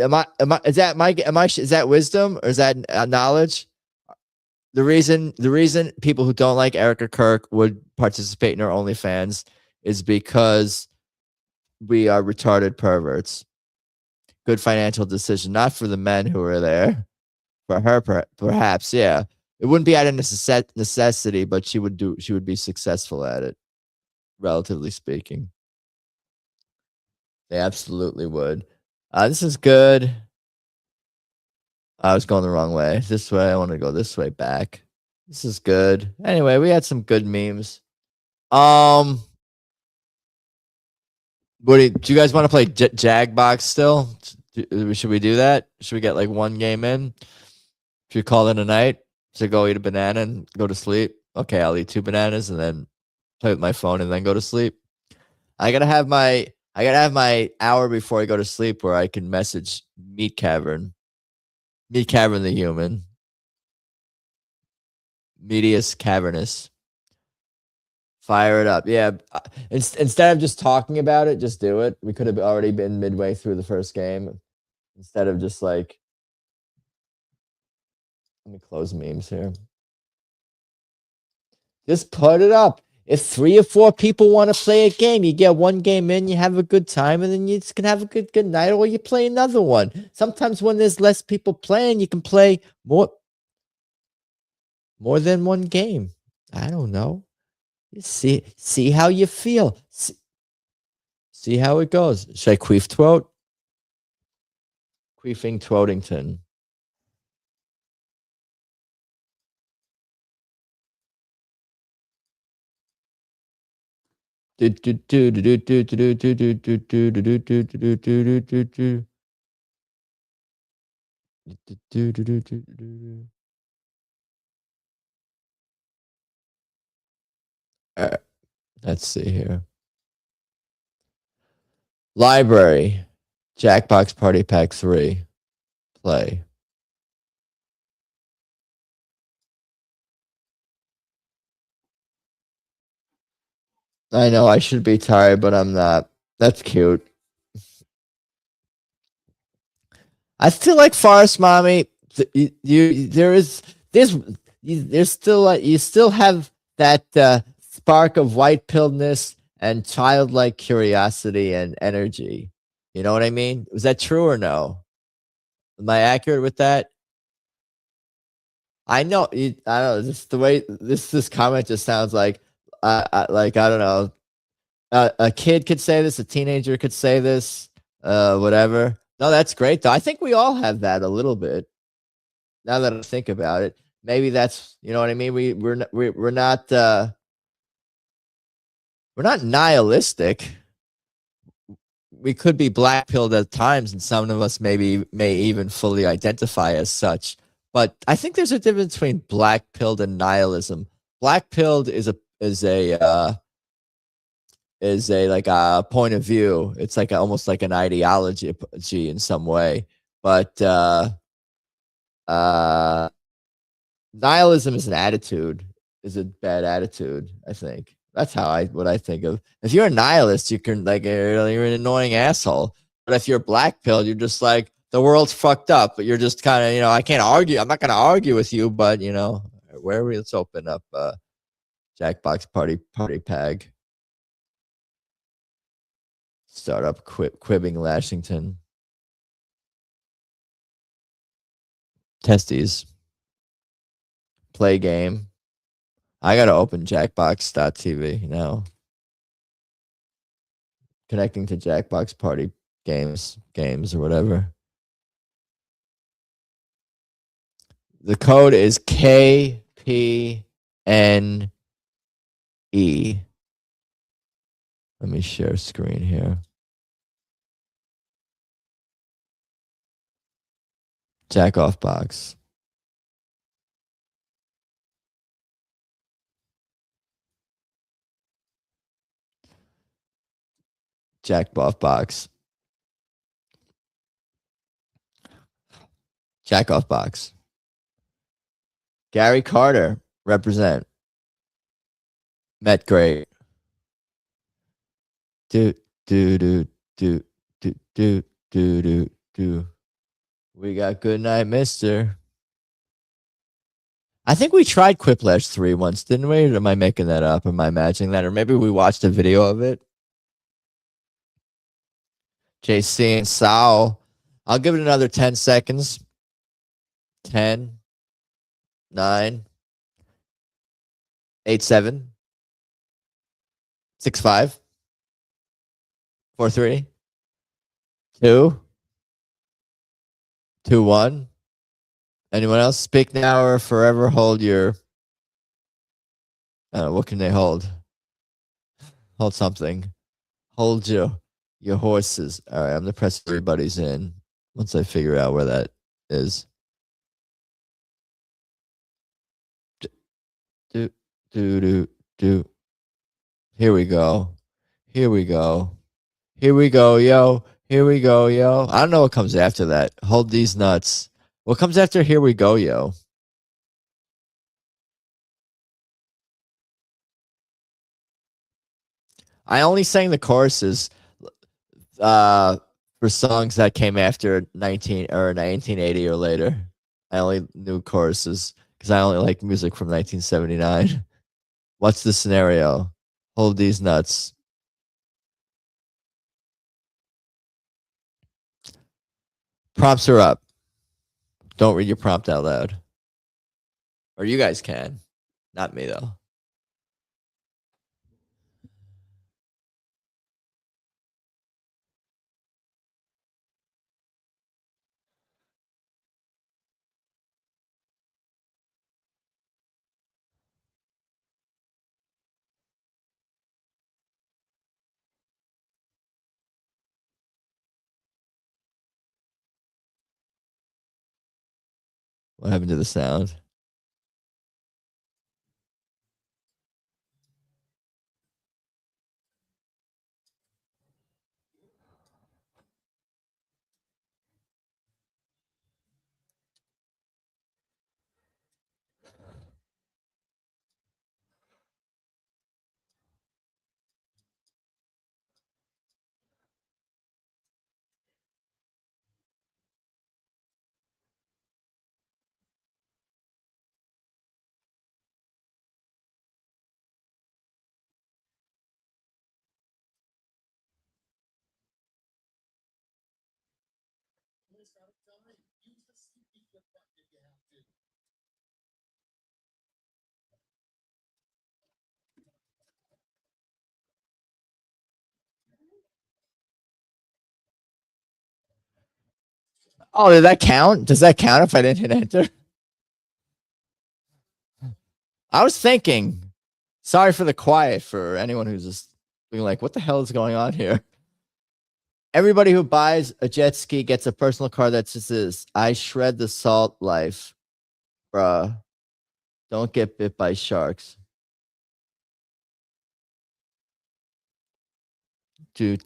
wisdom or is that knowledge? The reason people who don't like Erica Kirk would participate in our OnlyFans is because we are retarded perverts. Good financial decision, not for the men who are there. For her, perhaps, yeah. It wouldn't be out of necessity, but she would be successful at it, relatively speaking. They absolutely would. This is good. I was going the wrong way. This way. I want to go this way back. This is good. Anyway, we had some good memes. Do you guys want to play Jackbox still? Should we do that? Should we get like one game in? Should we call it a night? Should I go eat a banana and go to sleep? Okay, I'll eat 2 bananas and then play with my phone and then go to sleep. I gotta have my hour before I go to sleep where I can message Meat Cavern the human. Medius Cavernous. Fire it up. Yeah. Instead of just talking about it, just do it. We could have already been midway through the first game. Instead of just like, let me close memes here. Just put it up. If 3 or 4 people want to play a game, you get one game in, you have a good time, and then you just can have a good night, or you play another one. Sometimes when there's less people playing, you can play more than one game. I don't know. See how you feel. See how it goes. Should I queef throat? Queefing Throatington. Let's see here. Library. Jackbox Party Pack 3. Play. I know I should be tired, but I'm not. That's cute. I feel like Forest Mommy. You still have that spark of white pilledness and childlike curiosity and energy. You know what I mean? Was that true or no? Am I accurate with that? I know. I don't know. Just the way this comment just sounds like I don't know. A kid could say this. A teenager could say this. Whatever. No, that's great though. I think we all have that a little bit. Now that I think about it, maybe that's, you know what I mean. We're not nihilistic. We could be black pilled at times, and some of us may even fully identify as such. But I think there's a difference between black-pilled and nihilism. Black-pilled is a like a point of view. It's like almost like an ideology in some way. But nihilism is an attitude, is a bad attitude. I think that's what I think of. If you're a nihilist, you can like you're an annoying asshole. But if you're black pill, you're just like the world's fucked up. But you're just kind of I can't argue. I'm not gonna argue with you. But where are we? Let's open up Jackbox party pag. Start up Quibbing Lashington. Testes. Play game. I gotta open Jackbox.tv now. Connecting to Jackbox party games or whatever. The code is KPNE. Let me share screen here. Jackoff box. Jackboff box. Jackoff box. Gary Carter, represent. Met great. Do. We got good night, mister. I think we tried Quiplash 3 once, didn't we? Or am I making that up? Am I imagining that? Or maybe we watched a video of it. JC and Sal. I'll give it another 10 seconds. 10, 9, 8, 7, 6, 5, 4, 3, 2, 2, 1. Anyone else? Speak now or forever hold your... what can they hold? Hold something. Hold your horses. All right, I'm going to press everybody's in once I figure out where that is. Do. Here we go. Here we go, yo. Here we go, yo. I don't know what comes after that. Hold these nuts. What comes after here we go, yo? I only sang the choruses for songs that came after 1980 or later. I only knew choruses because I only like music from 1979. What's the scenario? Hold these nuts. Prompts are up. Don't read your prompt out loud. Or you guys can. Not me, though. What happened to the sound? Oh, did that count? Does that count if I didn't hit enter? I was thinking, sorry for the quiet for anyone who's just being like, what the hell is going on here? Everybody who buys a jet ski gets a personal card that says, I shred the salt life. Bruh. Don't get bit by sharks. Do.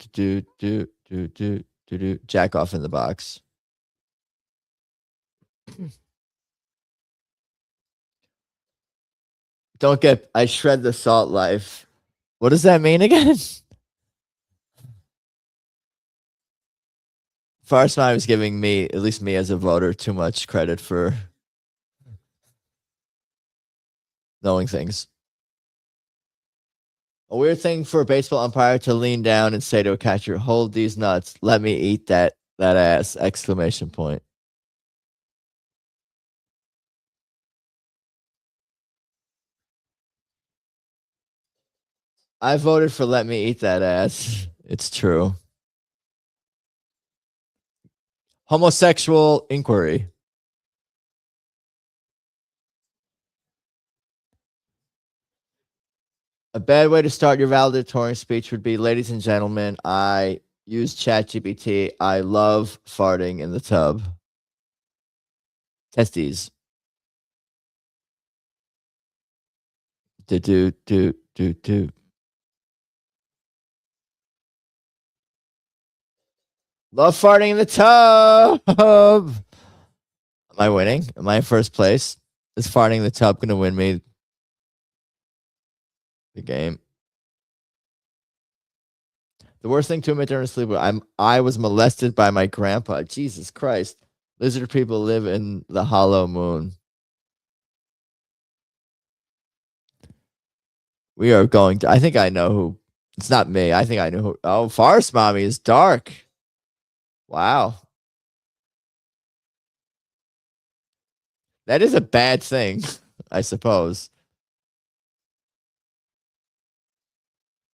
Jack off in the box. Don't get. I shred the salt life. What does that mean again? First time was giving me, at least me as a voter, too much credit for knowing things. A weird thing for a baseball umpire to lean down and say to a catcher, "Hold these nuts. Let me eat that ass!" Exclamation point. I voted for "Let me eat that ass." It's true. Homosexual inquiry. A bad way to start your valedictorian speech would be, "Ladies and gentlemen, I use ChatGPT. I love farting in the tub." Testes. Do. Love farting in the tub. Am I winning? Am I in first place? Is farting in the tub going to win me the game? The worst thing to admit during sleep, I was molested by my grandpa. Jesus Christ. Lizard people live in the hollow moon. We are going to, I think I know who. It's not me. I think I know who. Oh, Forest Mommy is dark. Wow. That is a bad thing, I suppose.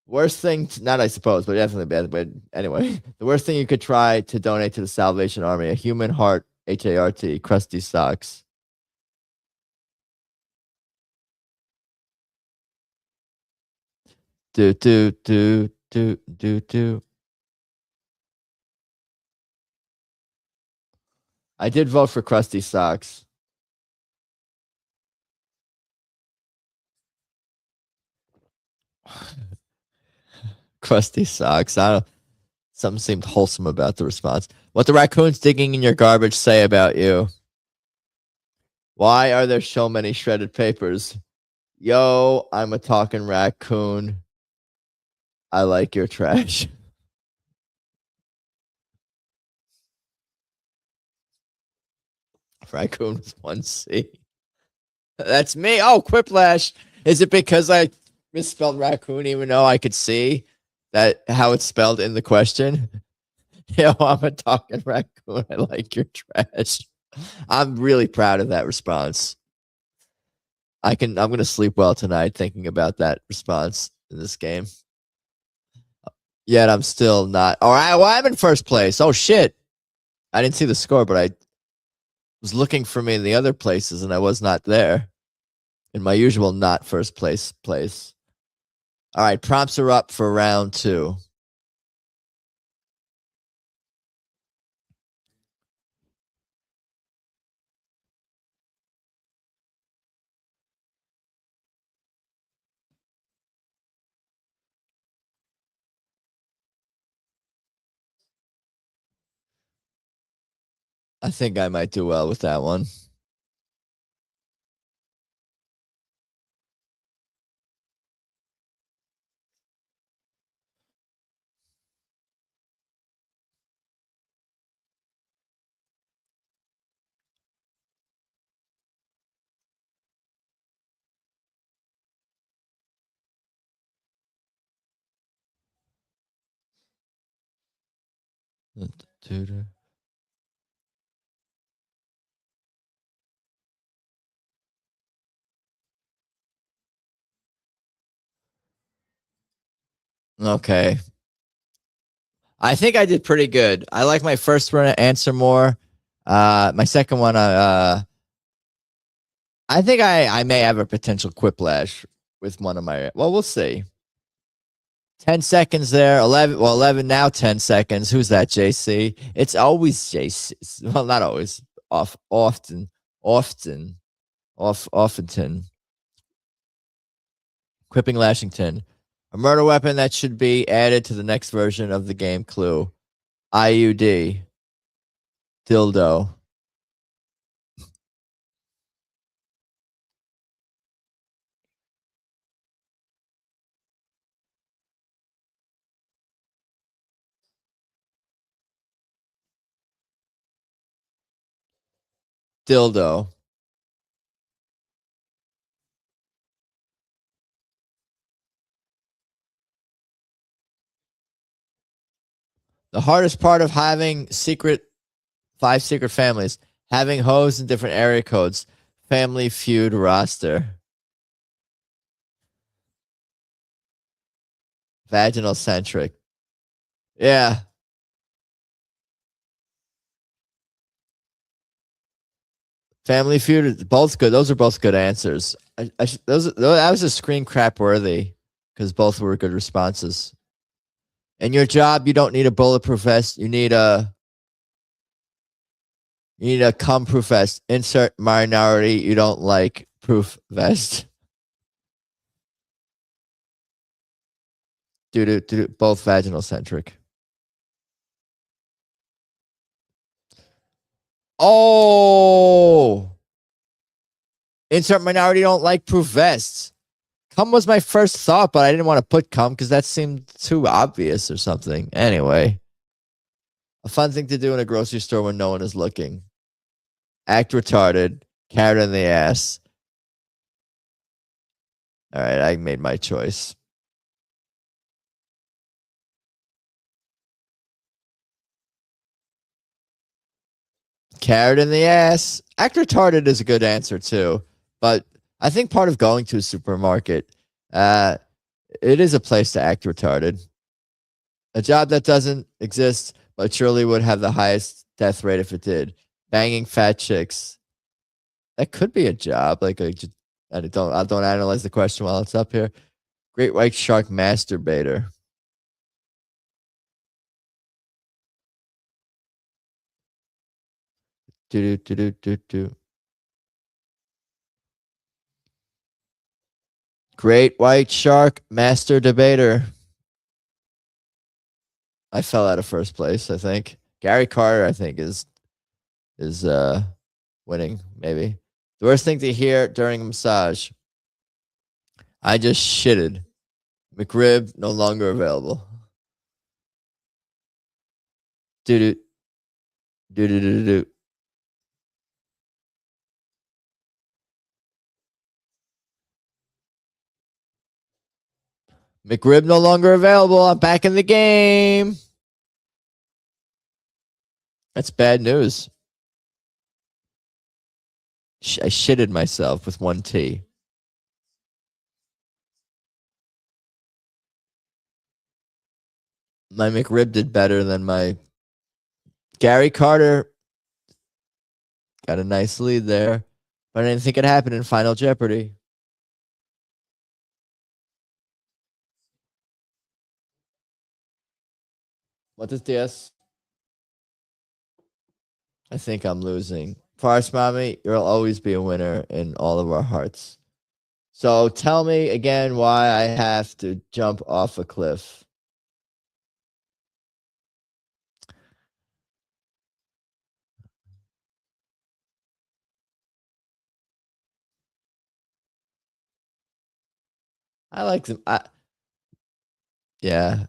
Worst thing, not I suppose, but definitely bad. But anyway, the worst thing you could try to donate to the Salvation Army: a human heart, HART, crusty socks. Do. I did vote for crusty socks. Crusty socks. I don't. Something seemed wholesome about the response. What the raccoons digging in your garbage say about you? Why are there so many shredded papers? Yo, I'm a talking raccoon. I like your trash. Raccoon with 1C. That's me. Oh, Quiplash. Is it because I misspelled raccoon even though I could see that how it's spelled in the question? Yo, I'm a talking raccoon. I like your trash. I'm really proud of that response. I'm going to sleep well tonight thinking about that response in this game. Yet I'm still not. All right, well, I'm in first place. Oh, shit. I didn't see the score, but I was looking for me in the other places, and I was not there in my usual not first place. All right, prompts are up for round 2. I think I might do well with that one. Okay. I think I did pretty good. I like my first one answer more. My second one, I think I may have a potential Quiplash with one of my. Well, we'll see. 10 seconds there. 11. Well, 11 now. 10 seconds. Who's that? JC. It's always JC. Well, not always. Often. Offington. Quipping Lashington. A murder weapon that should be added to the next version of the game. Clue. IUD. Dildo. Dildo. The hardest part of having 5 secret families, having hoes in different area codes, Family Feud roster. Vaginal centric. Yeah. Family Feud, both good. Those are both good answers. That was a screen crap worthy because both were good responses. In your job, you don't need a bulletproof vest. You need a cum-proof vest. Insert minority you don't like proof vest. Both vaginal centric. Oh, insert minority don't like proof vests. Cum was my first thought, but I didn't want to put cum because that seemed too obvious or something. Anyway, a fun thing to do in a grocery store when no one is looking. Act retarded. Carrot in the ass. All right, I made my choice. Carrot in the ass. Act retarded is a good answer too, but I think part of going to a supermarket, it is a place to act retarded. A job that doesn't exist, but surely would have the highest death rate if it did. Banging fat chicks. That could be a job. I don't analyze the question while it's up here. Great white shark masturbator. Great white shark master debater. I fell out of first place, I think. Gary Carter, I think, is winning, maybe. The worst thing to hear during a massage. I just shitted. McRib no longer available. Do. McRib no longer available. I'm back in the game. That's bad news. I shitted myself with 1 T. My McRib did better than my Gary Carter. Got a nice lead there, but I didn't think it happened in Final Jeopardy. What is this? I think I'm losing. Farce Mommy, you'll always be a winner in all of our hearts. So tell me again why I have to jump off a cliff. I like them. Yeah.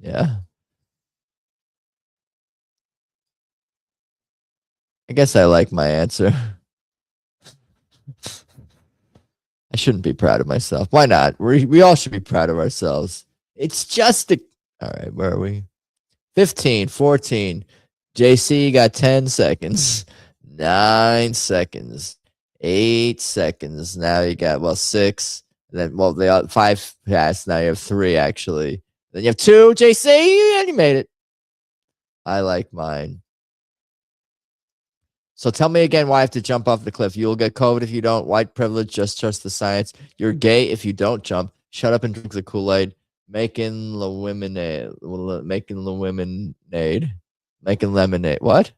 Yeah. I guess I like my answer. I shouldn't be proud of myself. Why not? We all should be proud of ourselves. It's just a. All right, where are we? 15, 14. JC got 10 seconds. 9 seconds. 8 seconds. Now you got, 6. And then, they all 5 passed. Now you have 3, actually. Then you have 2, JC, and you made it. I like mine. So tell me again why I have to jump off the cliff. You'll get COVID if you don't. White privilege, just trust the science. You're gay if you don't jump. Shut up and drink the Kool-Aid. Making lemonade. Making lemonade. Making lemonade. What?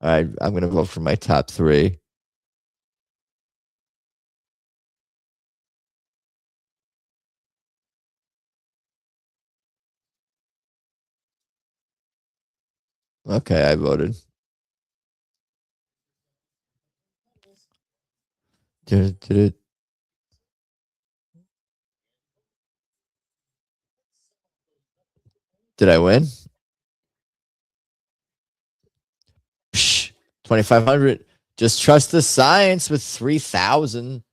All right, I'm gonna vote for my top 3. Okay, I voted. Did I win? 2,500. Just trust the science with 3,000.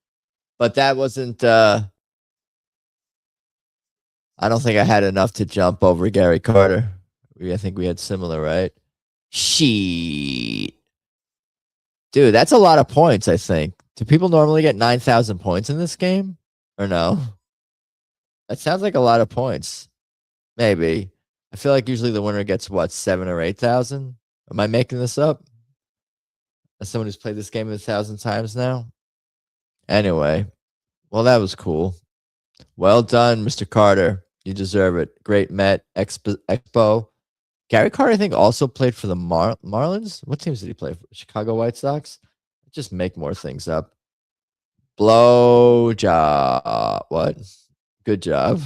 But that wasn't. I don't think I had enough to jump over Gary Carter. I think we had similar, right? Sheet. Dude, that's a lot of points, I think. Do people normally get 9,000 points in this game? Or no? That sounds like a lot of points. Maybe. I feel like usually the winner gets what, 7 or 8,000? Am I making this up? As someone who's played this game 1,000 times now? Anyway, well, that was cool. Well done, Mr. Carter. You deserve it. Great Met Expo. Gary Carter, I think, also played for the Marlins. What teams did he play for? Chicago White Sox? Just make more things up. Blow job. What? Good job.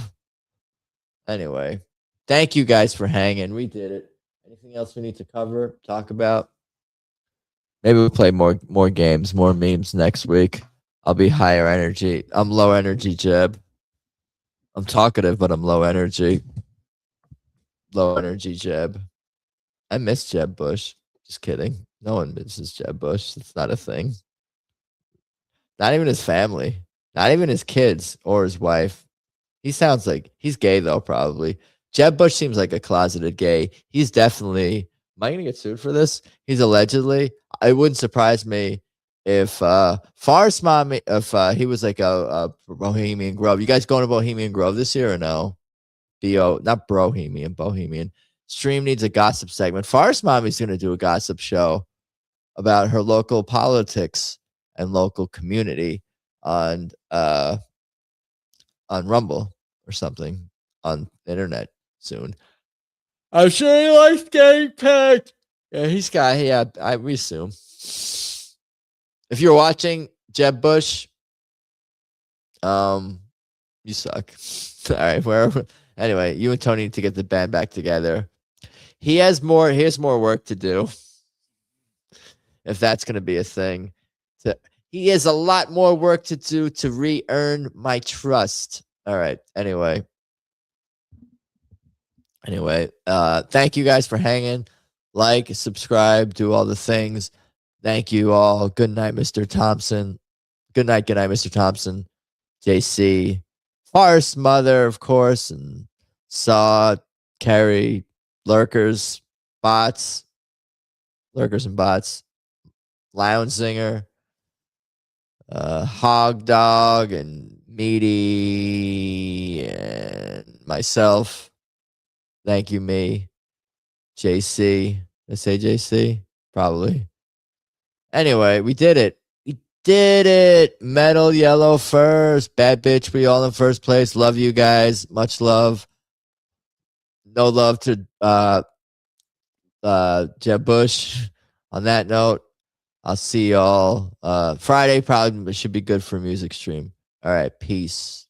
Anyway, thank you guys for hanging. We did it. Anything else we need to cover, talk about? Maybe we'll play more games, more memes next week. I'll be higher energy. I'm low energy, Jeb. I'm talkative, but I'm low energy. Low energy, Jeb. I miss Jeb Bush. Just kidding. No one misses Jeb Bush. It's not a thing. Not even his family. Not even his kids or his wife. He sounds like he's gay, though, probably. Jeb Bush seems like a closeted gay. He's definitely. Am I going to get sued for this? He's allegedly. It wouldn't surprise me if Forrest Mommy, if he was like a Bohemian Grove. You guys going to Bohemian Grove this year or no? Not Bohemian. Stream needs a gossip segment. Forrest Mommy's going to do a gossip show about her local politics and local community on Rumble or something on the internet soon. I'm sure he likes getting paid. Yeah, we assume. If you're watching Jeb Bush, you suck. All right, wherever. Anyway, you and Tony need to get the band back together. He has more work to do. If that's going to be a thing. He has a lot more work to do to re-earn my trust. All right. Anyway, thank you guys for hanging. Like, subscribe, do all the things. Thank you all. Good night, Mr. Thompson. Good night, Mr. Thompson. JC. Forrest Mother, of course, and Saw, Carrie, Lurkers, Bots, Lurkers and Bots, Lounge Singer, Hog Dog, and Meaty, and myself. Thank you, me. JC. Did I say JC? Probably. Anyway, we did it. We did it. Metal Yellow first. Bad bitch. We all in first place. Love you guys. Much love. No love to Jeb Bush. On that note, I'll see y'all Friday. Probably should be good for a music stream. All right. Peace.